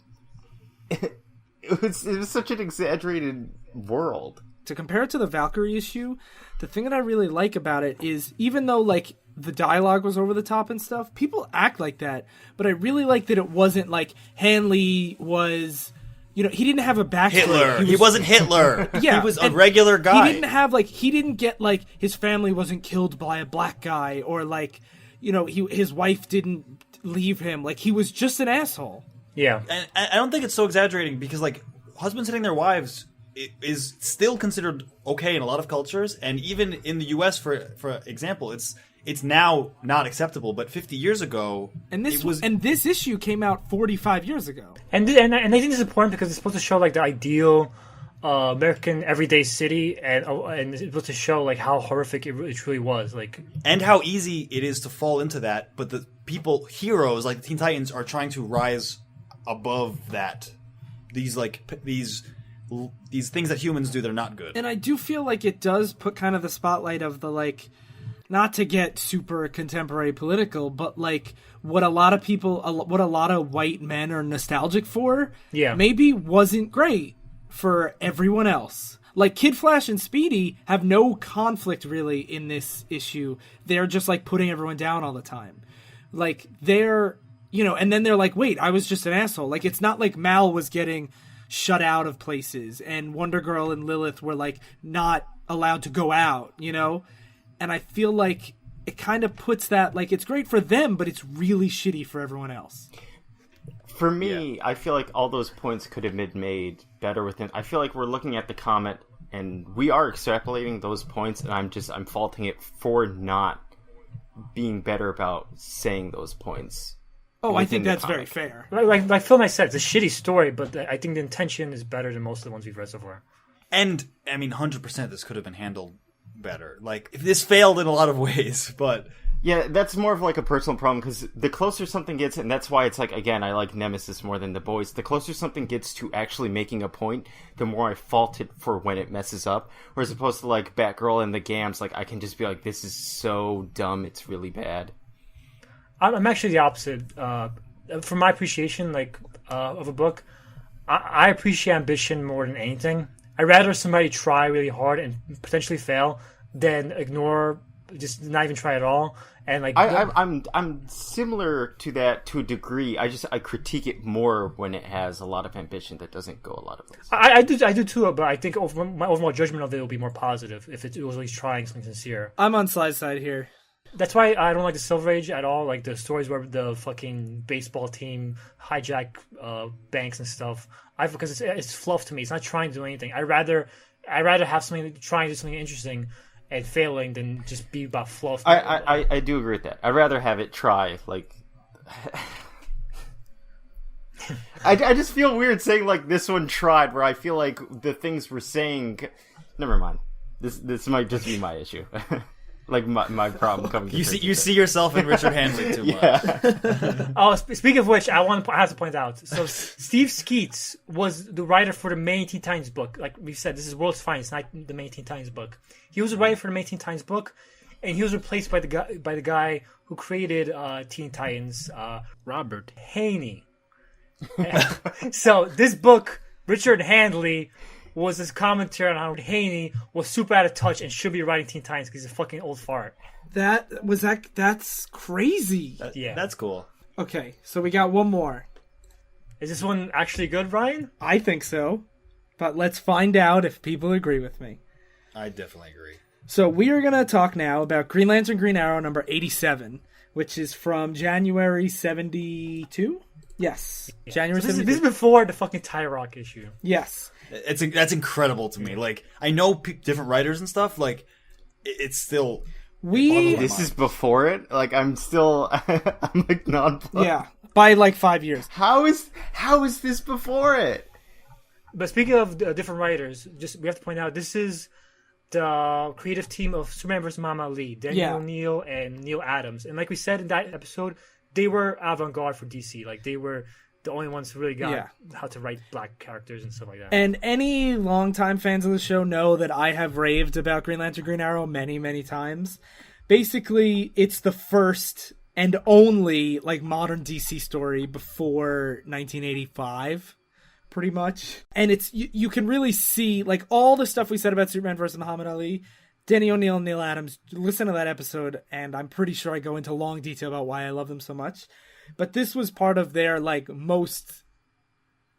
it was such an exaggerated world. To compare it to the Valkyrie issue, the thing that I really like about it is even though like the dialogue was over the top and stuff, people act like that. But I really like that it wasn't like Hanley was. You know, he didn't have a backstory. Hitler. He wasn't Hitler. Yeah, he was a regular guy. He didn't have he didn't get like his family wasn't killed by a black guy or like, you know, his wife didn't leave him. Like he was just an asshole. Yeah, and I don't think it's so exaggerating because like husbands hitting their wives is still considered okay in a lot of cultures, and even in the U.S. for example, it's now not acceptable, but 50 years ago, and this issue came out 45 years ago. And I think this is important because it's supposed to show like the ideal American everyday city, and it's supposed to show like how horrific it truly was, like, and how easy it is to fall into that. But the heroes like the Teen Titans are trying to rise above that. These things that humans do, they're not good. And I do feel like it does put kind of the spotlight of the like. Not to get super contemporary political, but like what a lot of white men are nostalgic for, maybe wasn't great for everyone else. Like Kid Flash and Speedy have no conflict really in this issue. They're just like putting everyone down all the time. Like they're, you know, and then they're like, wait, I was just an asshole. Like it's not like Mal was getting shut out of places and Wonder Girl and Lilith were like not allowed to go out, you know? And I feel like it kind of puts that, like, it's great for them, but it's really shitty for everyone else. For me, I feel like all those points could have been made better within. I feel like we're looking at the comic, and we are extrapolating those points, and I'm faulting it for not being better about saying those points. Oh, I think that's very fair. Like Phil and I said, it's a shitty story, but I think the intention is better than most of the ones we've read so far. And, I mean, 100% this could have been handled better. Like, if this failed in a lot of ways, but yeah, that's more of like a personal problem because the closer something gets, and that's why it's like, again, I like Nemesis more than the boys, the closer something gets to actually making a point, the more I fault it for when it messes up, whereas opposed to like Batgirl and the Gams, like I can just be like, this is so dumb, it's really bad. I'm actually the opposite. From my appreciation of a book, I appreciate ambition more than anything. I'd rather somebody try really hard and potentially fail than ignore just not even try at all. And like I'm similar to that to a degree. I critique it more when it has a lot of ambition that doesn't go a lot of places. I do too, but I think my overall judgment of it will be more positive if it was at least trying something sincere. I'm on Sly's side here. That's why I don't like the Silver Age at all. Like the stories where the fucking baseball team hijack banks and stuff. Because it's fluff to me. It's not trying to do anything. I'd rather have something trying to do something interesting and failing than just be about fluff. I do agree with that. I'd rather have it try. Like, I just feel weird saying like this one tried, where I feel like the things we're saying. Never mind. This might just be my issue. Like my problem coming. You see yourself in Richard Handley too much. Oh, speaking of which, I have to point out. So Steve Skeets was the writer for the Maine Teen Titans book. Like we said, this is World's Finest, not the Maine Teen Titans book. He was a writer for the Maine Teen Titans book, and he was replaced by the guy who created Teen Titans, Robert Haney. So this book, Richard Handley, was this commentary on how Haney was super out of touch and should be writing Teen Titans because he's a fucking old fart. That's crazy. Yeah, That's cool. Okay, so we got one more. Is this one actually good, Ryan? I think so, but let's find out if people agree with me. I definitely agree. So we are going to talk now about Green Lantern Green Arrow number 87, which is from January 72? Yes. January 72. This is before the fucking Tie Rock issue. Yes. That's incredible to me. Like, I know different writers and stuff. Like, it's still. This is before it. Like, I'm still. I'm like non-plugged. Yeah, by like 5 years. How is this before it? But speaking of different writers, we have to point out this is the creative team of Superman vs. Muhammad Ali, Daniel O'Neill and Neil Adams. And like we said in that episode, they were avant-garde for DC. Like, they were the only ones who really got how to write black characters and stuff like that. And any longtime fans of the show know that I have raved about Green Lantern Green Arrow many, many times. Basically, it's the first and only like modern DC story before 1985. Pretty much. And it's you can really see like all the stuff we said about Superman versus Muhammad Ali, Danny O'Neill and Neil Adams. Listen to that episode, and I'm pretty sure I go into long detail about why I love them so much. But this was part of their like most,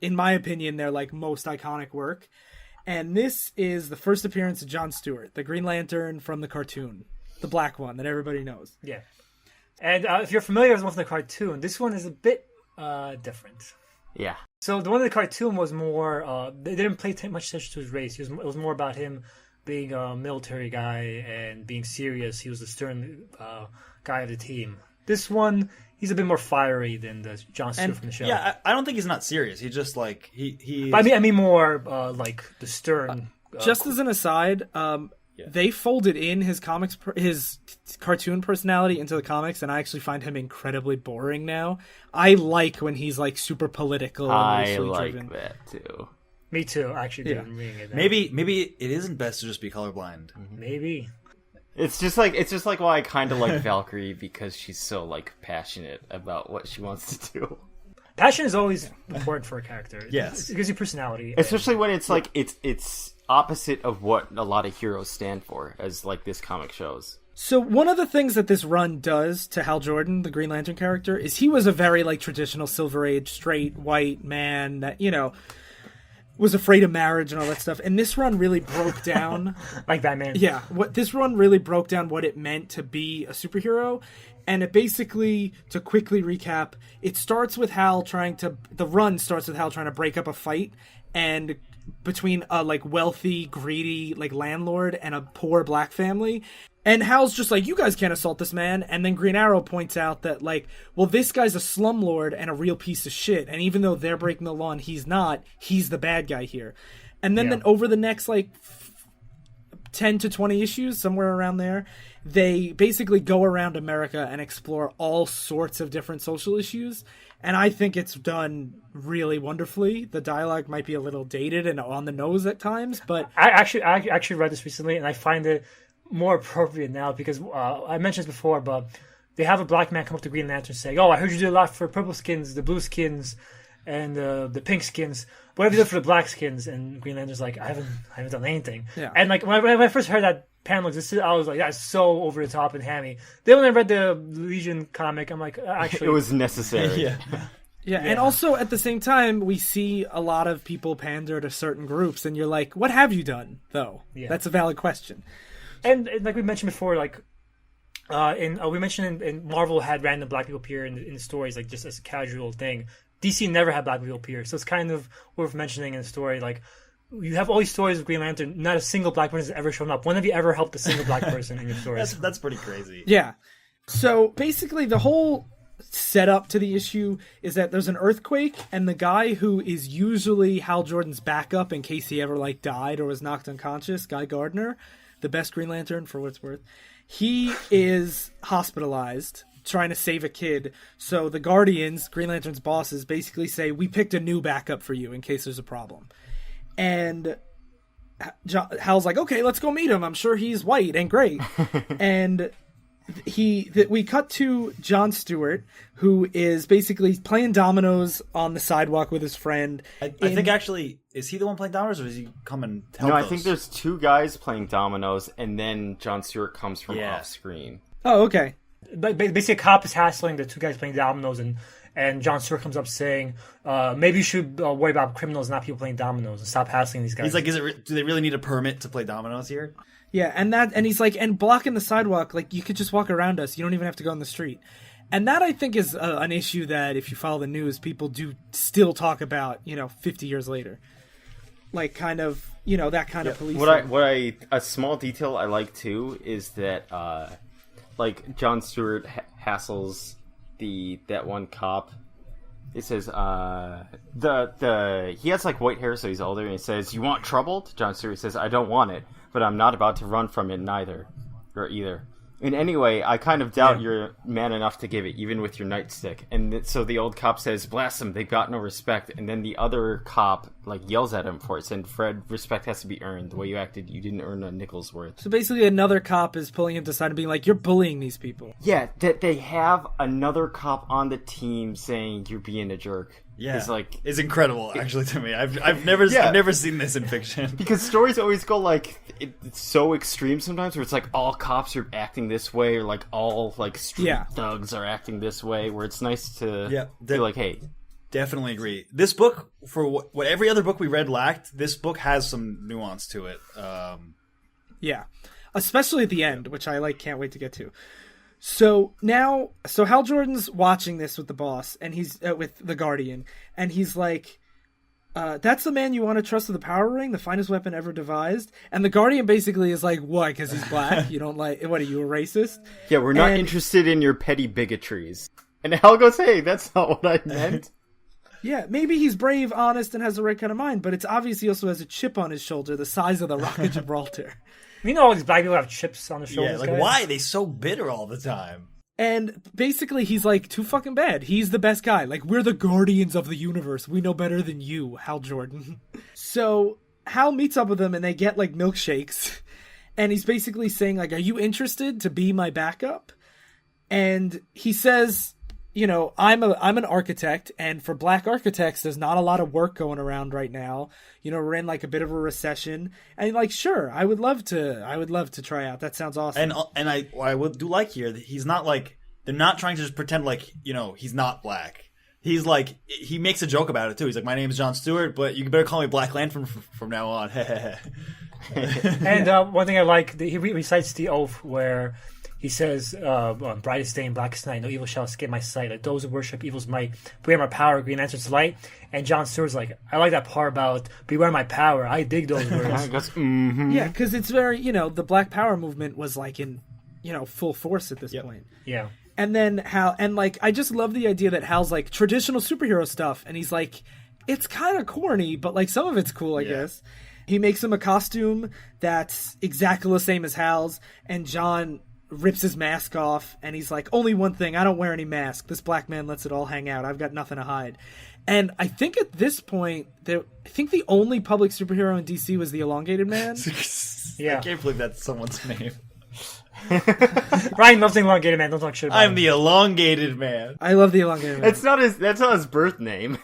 in my opinion, their like most iconic work. And this is the first appearance of John Stewart, the Green Lantern from the cartoon, the black one that everybody knows. Yeah. And if you're familiar with one from the cartoon, this one is a bit different. Yeah. So the one in the cartoon was more. They didn't pay much attention to his race. It was more about him being a military guy and being serious. He was the stern guy of the team. This one, he's a bit more fiery than the John Stewart from the show. Yeah, I don't think he's not serious. He just like he. But I mean more like the stern. Just as an aside, they folded in his cartoon personality into the comics, and I actually find him incredibly boring now. I like when he's like super political. And I like driven. that too. Me too. Actually, reading it. Maybe it isn't best to just be colorblind. Maybe. It's just like why I kind of like Valkyrie because she's so like passionate about what she wants to do. Passion is always important for a character. Yes, it gives you personality, especially when it's like it's opposite of what a lot of heroes stand for, as like this comic shows. So one of the things that this run does to Hal Jordan, the Green Lantern character, is he was a very like traditional Silver Age straight white man that was afraid of marriage and all that stuff. And this run really broke down like Batman. Yeah, this run really broke down what it meant to be a superhero. And it basically, to quickly recap, it starts with the run starts with Hal trying to break up a fight and between a like wealthy, greedy like landlord and a poor black family. And Hal's just like, you guys can't assault this man. And then Green Arrow points out that like, well, this guy's a slumlord and a real piece of shit. And even though they're breaking the law and he's not, he's the bad guy here. And then over the next like 10 to 20 issues, somewhere around there, they basically go around America and explore all sorts of different social issues. And I think it's done really wonderfully. The dialogue might be a little dated and on the nose at times, but I actually read this recently and I find it more appropriate now because I mentioned this before, but they have a black man come up to Green Lantern saying, "Oh, I heard you did a lot for purple skins, the blue skins, and the pink skins. what have you done for the Blackskins? And Green Lantern's like, I haven't done anything. Yeah. And like when I first heard that panel existed, I was like, that's so over the top and hammy. Then when I read the Legion comic, I'm like, actually, It was necessary. Yeah. Yeah, and also at the same time, we see a lot of people pander to certain groups, and you're like, what have you done, though? Yeah. That's a valid question. And like we mentioned before, like we mentioned in Marvel had random black people appear in the stories, like just as a casual thing. DC never had black people appear, so it's kind of worth mentioning in the story. Like you have all these stories of Green Lantern, not a single black person has ever shown up. When have you ever helped a single black person in your stories? That's pretty crazy. Yeah. So basically, the whole setup to the issue is that there's an earthquake, and the guy who is usually Hal Jordan's backup in case he ever like died or was knocked unconscious, Guy Gardner, the best Green Lantern for what it's worth, he is hospitalized trying to save a kid. So the Guardians, Green Lantern's bosses, basically say, we picked a new backup for you in case there's a problem. And Hal's like, okay, let's go meet him. I'm sure he's white and great. And we cut to Jon Stewart, who is basically playing dominoes on the sidewalk with his friend. I think actually, is he the one playing dominoes, or does he come and help No, I us? think there's two guys playing dominoes, and then Jon Stewart comes from off screen. Oh, okay. But basically, a cop is hassling the two guys playing dominoes, and Jon Stewart comes up saying, maybe you should worry about criminals, not people playing dominoes, and stop hassling these guys. He's like, do they really need a permit to play dominoes here? Yeah, and he's like, and blocking the sidewalk, like, you could just walk around us. You don't even have to go on the street. And that, I think, is an issue that, if you follow the news, people do still talk about, 50 years later. Like, kind of, that kind of policing. A small detail I like, too, is that, like, Jon Stewart hassles that one cop. It says, he has, like, white hair, so he's older, and he says, you want trouble? Jon Stewart says, I don't want it, but I'm not about to run from it either. And anyway, I kind of doubt you're man enough to give it, even with your nightstick. And so the old cop says, blast them, they've got no respect. And then the other cop, like, yells at him for it, saying, Fred, respect has to be earned. The way you acted, you didn't earn a nickel's worth. So basically another cop is pulling him to the side and being like, you're bullying these people. Yeah, that they have another cop on the team saying, you're being a jerk. Yeah, it's incredible, actually, to me. I've never seen this in fiction. Because stories always go like it's so extreme sometimes, where it's like all cops are acting this way, or like all like street thugs are acting this way. Where it's nice to be like, hey, definitely agree. This book, for what every other book we read lacked, this book has some nuance to it. Yeah, especially at the end, which I can't wait to get to. So Hal Jordan's watching this with the boss, and he's with the Guardian, and he's like, that's the man you want to trust with the power ring, the finest weapon ever devised. And the Guardian basically is like, what, because he's black? You don't like, what, are you a racist? Yeah, we're not interested in your petty bigotries. And Hal goes, hey, that's not what I meant. Yeah, maybe he's brave, honest, and has the right kind of mind, but it's obvious he also has a chip on his shoulder the size of the Rock of Gibraltar. You know all these black people have chips on their shoulders. Yeah, like, why are they so bitter all the time? And basically, he's like, too fucking bad. He's the best guy. Like, we're the guardians of the universe. We know better than you, Hal Jordan. So Hal meets up with him, and they get, like, milkshakes. And he's basically saying, like, are you interested to be my backup? And he says, I'm an architect, and for black architects, there's not a lot of work going around right now. We're in like a bit of a recession, and like, sure, I would love to try out. That sounds awesome. And I would do like here that he's not like, they're not trying to just pretend like he's not black. He's like, he makes a joke about it too. He's like, my name is Jon Stewart, but you better call me Black Lantern from now on. And one thing I like, he recites the oath where he says, brightest day and blackest night, no evil shall escape my sight. Like those who worship evil's might, beware my power, Green Lantern's light. And Jon Stewart's like, I like that part about beware my power. I dig those words. Yeah, because it's very, the Black Power movement was like in, full force at this point. Yeah. And then Hal, and like, I just love the idea that Hal's like traditional superhero stuff, and he's like, it's kind of corny, but like some of it's cool, I guess. He makes him a costume that's exactly the same as Hal's, and John rips his mask off, and he's like, only one thing, I don't wear any mask. This black man lets it all hang out. I've got nothing to hide. And I think at this point, I think the only public superhero in DC was the Elongated Man. Yeah. I can't believe that's someone's name. Ryan loves the elongated man. Don't talk shit about I'm him. the elongated man. I love the elongated man. That's not his birth name.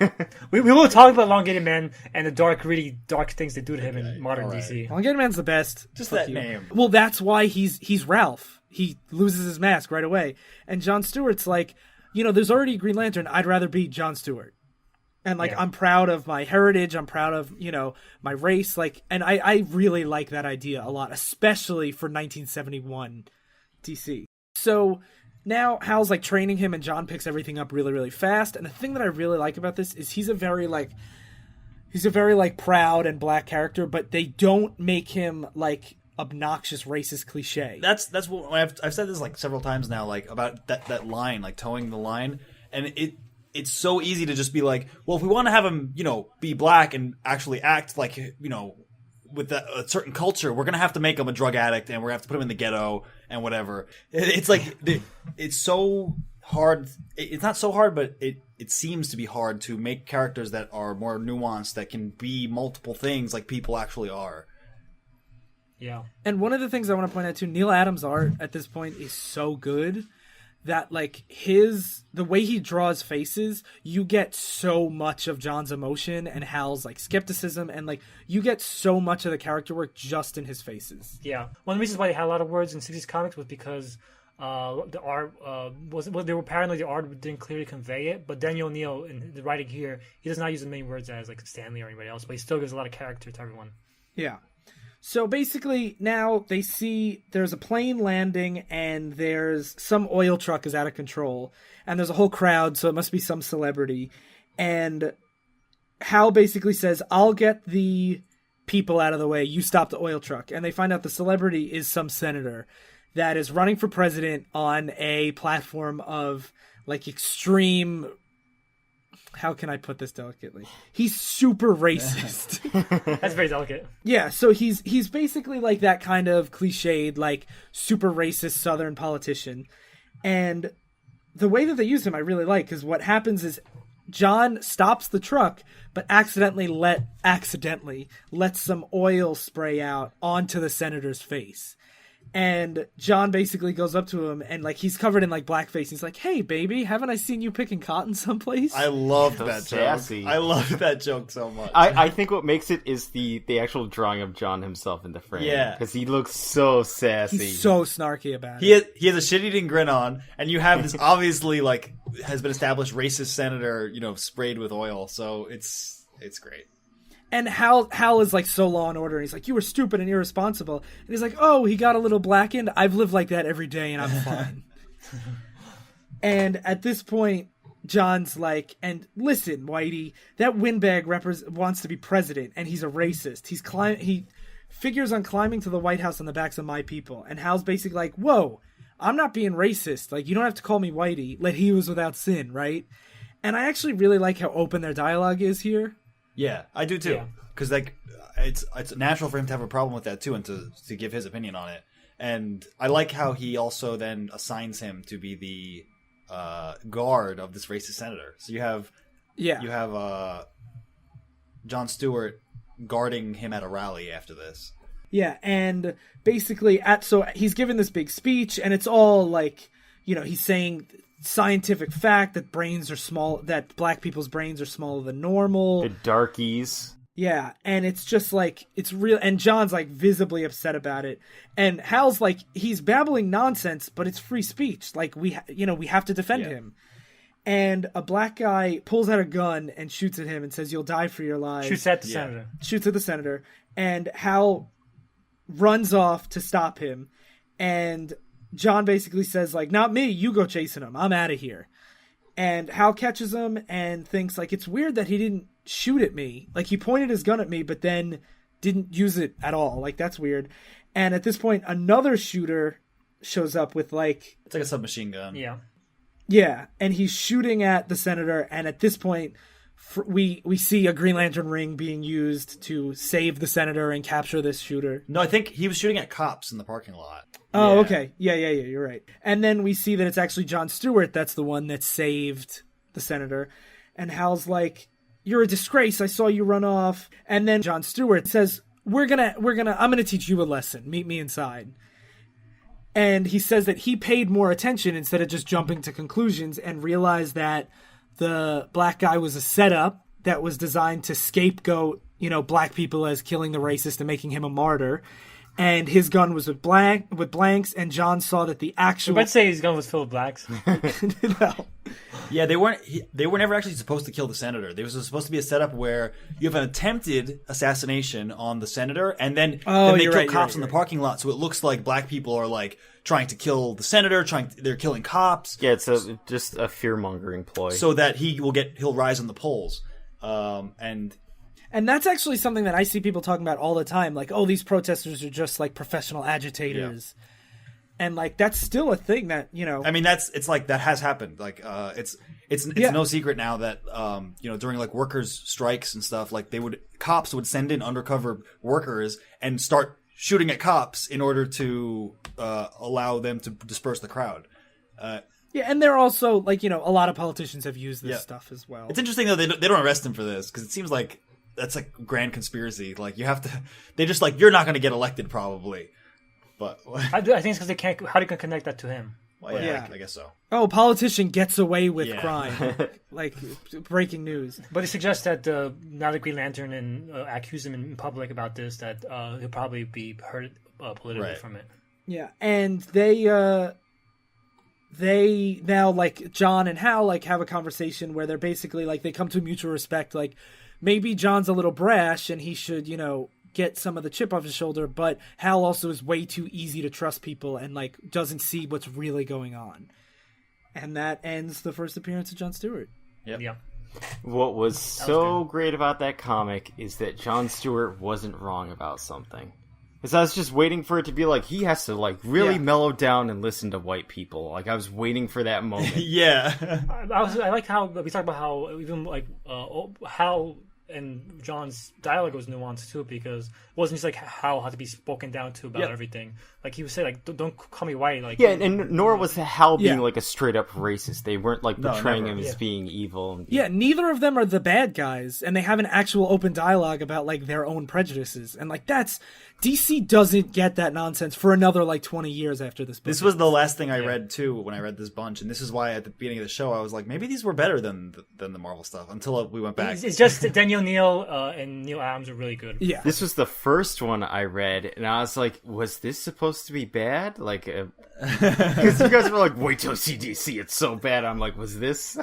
We will talk about elongated man and the dark, really dark things they do to him in modern alright. DC. Elongated man's the best. Just Fuck that you. name. Well, that's why he's Ralph. He loses his mask right away. And Jon Stewart's like, there's already a Green Lantern. I'd rather be Jon Stewart. And like, Yeah. I'm proud of my heritage. I'm proud of, my race. Like, and I really like that idea a lot, especially for 1971 DC. So now Hal's like training him, and John picks everything up really, really fast. And the thing that I really like about this is he's a very proud and black character, but they don't make him like obnoxious racist cliche. That's what I've said this like several times now, like about that line, like towing the line, and it's so easy to just be like, well, if we want to have him, be black and actually act like, with a certain culture, we're gonna have to make him a drug addict, and we're gonna have to put him in the ghetto and whatever. It's like it's so hard. It's not so hard, but it seems to be hard to make characters that are more nuanced, that can be multiple things, like people actually are. Yeah. And one of the things I want to point out too, Neil Adams' art at this point is so good that like the way he draws faces, you get so much of John's emotion and Hal's like skepticism, and like you get so much of the character work just in his faces. Yeah. One of the reasons why they had a lot of words in 60s comics was because the art they were paranoid the art didn't clearly convey it. But Daniel O'Neill in the writing here, he does not use as many words as like Stanley or anybody else, but he still gives a lot of character to everyone. Yeah. So basically now they see there's a plane landing and there's some oil truck is out of control and there's a whole crowd, so it must be some celebrity. And Hal basically says, I'll get the people out of the way, you stop the oil truck. And they find out the celebrity is some senator that is running for president on a platform of like extreme... How can I put this delicately? He's super racist. That's very delicate. Yeah, so he's basically like that kind of cliched, like super racist Southern politician. And the way that they use him, I really like, because what happens is John stops the truck, but accidentally lets some oil spray out onto the senator's face. And John basically goes up to him and like he's covered in like blackface. He's like, "Hey, baby, haven't I seen you picking cotton someplace?" I loved So that sassy. joke. I loved that joke so much. I think what makes it is the actual drawing of John himself in the frame. Yeah. Because he looks so sassy. He's so snarky about it. He has a shit-eating grin on, and you have this obviously like has been established racist senator, sprayed with oil. So it's great. And Hal is like so law and order. He's like, "You were stupid and irresponsible." And he's like, "Oh, he got a little blackened. I've lived like that every day and I'm fine." And at this point, John's like, "And listen, Whitey, that windbag wants to be president, and he's a racist. He figures on climbing to the White House on the backs of my people." And Hal's basically like, "Whoa, I'm not being racist. Like, you don't have to call me Whitey. Let he was without sin, right?" And I actually really like how open their dialogue is here. Yeah, I do too. Because like it's natural for him to have a problem with that too, and to give his opinion on it. And I like how he also then assigns him to be the guard of this racist senator. So you have Jon Stewart guarding him at a rally after this. Yeah, and basically so he's given this big speech, and it's all like, he's saying scientific fact that brains are small, that black people's brains are smaller than normal. The darkies. Yeah, and it's just like, it's real, and John's like visibly upset about it. And Hal's like, he's babbling nonsense, but it's free speech. Like, we have to defend him. And a black guy pulls out a gun and shoots at him and says, "You'll die for your lives." Shoots at the senator. Shoots at the senator. And Hal runs off to stop him. And John basically says, like, "Not me, you go chasing him. I'm out of here." And Hal catches him and thinks, like, it's weird that he didn't shoot at me. Like, he pointed his gun at me, but then didn't use it at all. Like, that's weird. And at this point, another shooter shows up with, like... It's like a submachine gun. Yeah. Yeah, and he's shooting at the senator, and at this point, we see a Green Lantern ring being used to save the senator and capture this shooter. No, I think he was shooting at cops in the parking lot. Oh, Yeah. okay. Yeah, you're right. And then we see that it's actually Jon Stewart that's the one that saved the senator. And Hal's like, "You're a disgrace. I saw you run off." And then Jon Stewart says, I'm gonna teach you a lesson. Meet me inside." And he says that he paid more attention instead of just jumping to conclusions and realized that the black guy was a setup that was designed to scapegoat, black people as killing the racist and making him a martyr. And his gun was with blanks, and John saw that the actual... Let's say his gun was filled with blacks. No. Yeah, they were never actually supposed to kill the senator. There was supposed to be a setup where you have an attempted assassination on the senator, and then they kill cops in the parking lot, so it looks like black people are like trying to kill the senator, they're killing cops. Yeah, it's just a fear-mongering ploy. So that he'll rise on the polls. And that's actually something that I see people talking about all the time. Like, oh, these protesters are just like professional agitators. Yeah. And like, that's still a thing that, I mean, it's like that has happened. Like, it's no secret now that, during like workers' strikes and stuff, like cops would send in undercover workers and start shooting at cops in order to allow them to disperse the crowd. Yeah, and they're also like, a lot of politicians have used this stuff as well. It's interesting though, they don't arrest him for this because it seems like that's like grand conspiracy. Like they just like, you're not going to get elected probably. But I think it's because they can't. How do you connect that to him? Well, yeah. I guess so. Oh, politician gets away with crime, like breaking news. But it suggests that now the Green Lantern and accuse him in public about this, that he'll probably be hurt politically from it. Yeah, and they now like John and Hal like have a conversation where they're basically like they come to mutual respect. Like maybe John's a little brash and he should get some of the chip off his shoulder, but Hal also is way too easy to trust people and like doesn't see what's really going on. And that ends the first appearance of Jon Stewart. Yep. Yeah. What was so great about that comic is that Jon Stewart wasn't wrong about something. Because I was just waiting for it to be like, he has to like really mellow down and listen to white people. Like I was waiting for that moment. Yeah. I like how we talk about how even like how and John's dialogue was nuanced too, because it wasn't just like how had to be spoken down to about everything. Like he would say, like, "Don't call me white." Like, and nor was Hal being like a straight up racist. They weren't like portraying him as being evil. Yeah, neither of them are the bad guys, and they have an actual open dialogue about like their own prejudices, and like that's DC doesn't get that nonsense for another like 20 years after this book. This was the last thing I read too when I read this bunch, and this is why at the beginning of the show I was like, maybe these were better than the Marvel stuff until we went back. It's just Daniel Neal and Neil Adams are really good. Yeah, this was the first one I read, and I was like, was this supposed to be bad? Like, because you guys were like, wait till CDC, it's so bad. I'm like, was this?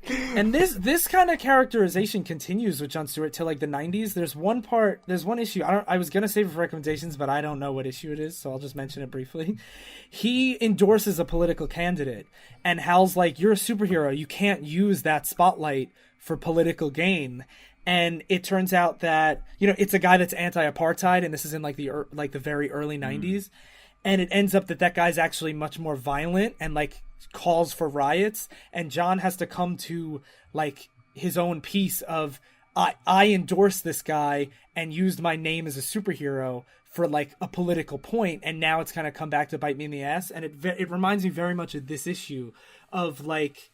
And this kind of characterization continues with Jon Stewart till like the 90s. There's one issue. I was gonna save it for recommendations, but I don't know what issue it is, so I'll just mention it briefly. He endorses a political candidate, and Hal's like, "You're a superhero. You can't use that spotlight for political gain." And it turns out that it's a guy that's anti-apartheid, and this is in like the very early 90s. And it ends up that guy's actually much more violent and like calls for riots, and John has to come to like his own piece of I endorsed this guy and used my name as a superhero for like a political point, and now it's kind of come back to bite me in the ass. And it reminds me very much of this issue of like,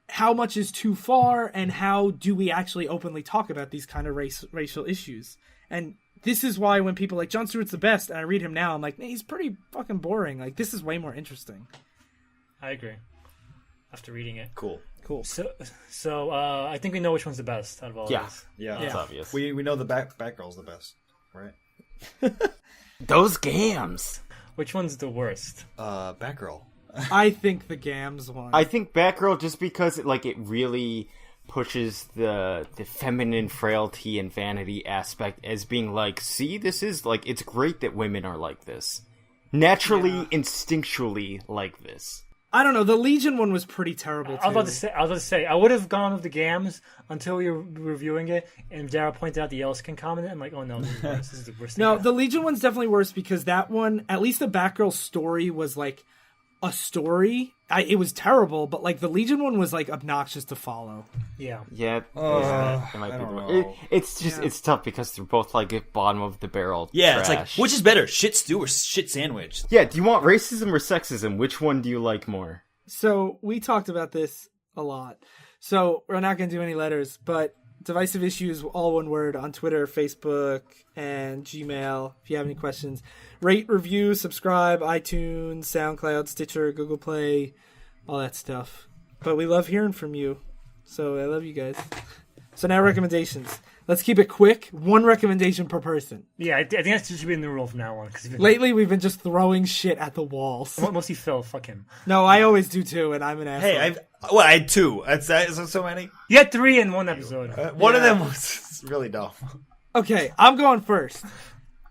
how much is too far, and how do we actually openly talk about these kind of racial issues. And this is why when people like Jon Stewart's the best, and I read him now, I'm like, he's pretty fucking boring. Like, this is way more interesting. I agree. After reading it, Cool. So I think we know which one's the best out of all these. Yeah, it's obvious. We know the Batgirl's the best, right? Those gams. Which one's the worst? Batgirl. I think the Gams one. I think Batgirl just because it really pushes the feminine frailty and vanity aspect as being like, see, this is like, it's great that women are like this. Naturally, instinctually like this. I don't know. The Legion one was pretty terrible too. I was about to say, I would have gone with the Gams until we were reviewing it, and Darryl pointed out the yellow skin comment. I'm like, oh no, this is worse. This is the worst thing. No, the Legion one's definitely worse because that one, at least the Batgirl story was like a story. It was terrible, but like the Legion one was like obnoxious to follow. Yeah. It might be the it's just it's tough because they're both like at bottom of the barrel. Yeah, trash. It's like, which is better, shit stew or shit sandwich? Yeah, do you want racism or sexism? Which one do you like more? So we talked about this a lot. So we're not going to do any letters, but Divisive Issues, all one word, on Twitter, Facebook, and Gmail. If you have any questions, rate, review, subscribe, iTunes, SoundCloud, Stitcher, Google Play, all that stuff. But we love hearing from you, so I love you guys. So now recommendations. Let's keep it quick. One recommendation per person. Yeah, I think that should be the new rule from now on. Lately, we've been just throwing shit at the walls. Mostly Phil. Fuck him. No, I always do too, and I'm an asshole. Hey, I had 2. Is that so many? You had 3 in one episode. One of them was really dumb. Okay, I'm going first.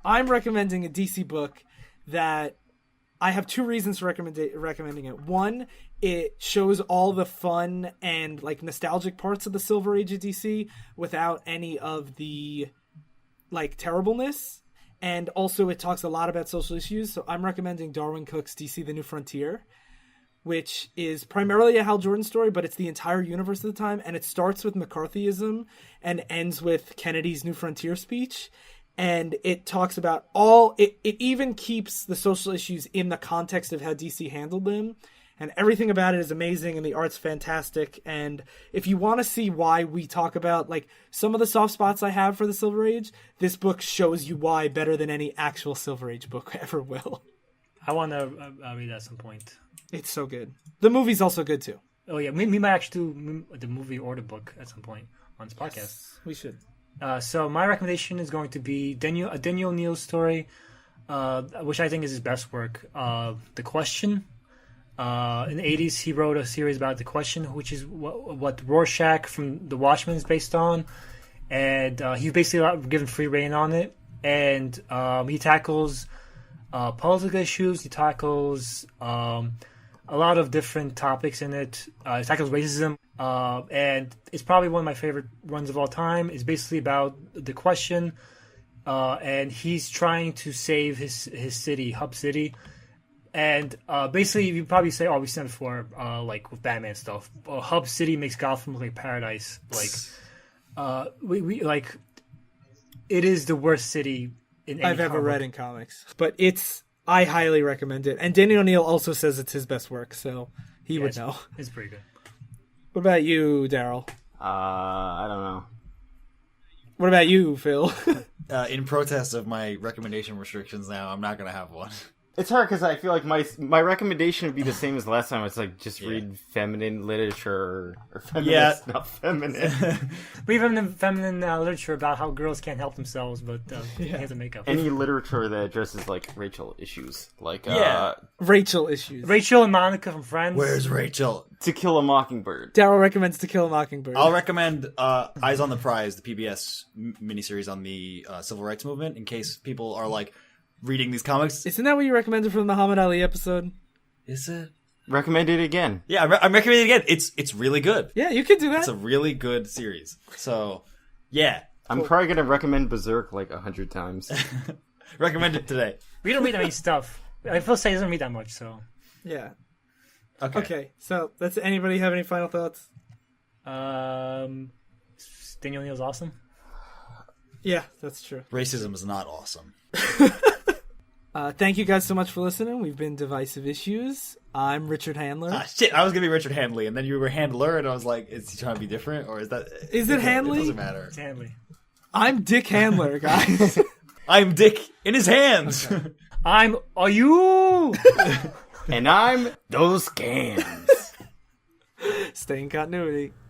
I'm recommending a DC book that I have 2 reasons for recommending it. One, it shows all the fun and like nostalgic parts of the Silver Age of DC without any of the like terribleness. And also it talks a lot about social issues. So I'm recommending Darwin Cook's DC The New Frontier, which is primarily a Hal Jordan story, but it's the entire universe at the time. And it starts with McCarthyism and ends with Kennedy's New Frontier speech. And it talks about it even keeps the social issues in the context of how DC handled them. And everything about it is amazing, and the art's fantastic. And if you want to see why we talk about like some of the soft spots I have for the Silver Age, this book shows you why better than any actual Silver Age book ever will. I want to read that at some point. It's so good. The movie's also good too. Oh yeah, we might actually do the movie or the book at some point on this podcast. Yes, we should. So my recommendation is going to be a Daniel O'Neil story, which I think is his best work. The Question. In the 80s, he wrote a series about The Question, which is what Rorschach from The Watchmen is based on. And he basically given free reign on it. And he tackles political issues. He tackles a lot of different topics in it. He tackles racism. And it's probably one of my favorite runs of all time. It's basically about The Question. And he's trying to save his city, Hub City. And basically, you probably say, "Oh, we said before, like with Batman stuff. Hub City makes Gotham look like paradise. Like, we like, it is the worst city in any I've ever read in comics, but I highly recommend it. And Danny O'Neil also says it's his best work, so he would know. It's pretty good. What about you, Daryl? I don't know. What about you, Phil? In protest of my recommendation restrictions, now I'm not gonna have one. It's hard because I feel like my recommendation would be the same as last time. It's like just read feminine literature or feminist, not feminine. Read feminine literature about how girls can't help themselves, but they have to make up. Any literature that addresses like Rachel issues, like Rachel issues. Rachel and Monica from Friends. Where's Rachel? To Kill a Mockingbird. Daryl recommends To Kill a Mockingbird. I'll recommend Eyes on the Prize, the PBS miniseries on the civil rights movement, in case people are like reading these comics. Isn't that what you recommended from the Muhammad Ali episode? Is it? Recommend it again. Yeah, I'm recommending it again. It's really good. Yeah, you could do that. It's a really good series. So, yeah. I'm probably going to recommend Berserk like 100 times. Recommend it today. We don't read that many stuff. Phil says he doesn't read that much, so. Yeah. Okay, so that's anybody have any final thoughts? Daniel O'Neil's awesome. Yeah, that's true. Racism is not awesome. Thank you guys so much for listening. We've been Divisive Issues. I'm Richard Handler. Shit, I was gonna be Richard Handley, and then you were Handler, and I was like, is he trying to be different, or is that... Is it Handley? It doesn't matter. It's Handley. I'm Dick Handler, guys. I'm Dick in his hands. Okay. Are you? And I'm those cans. Stay in continuity.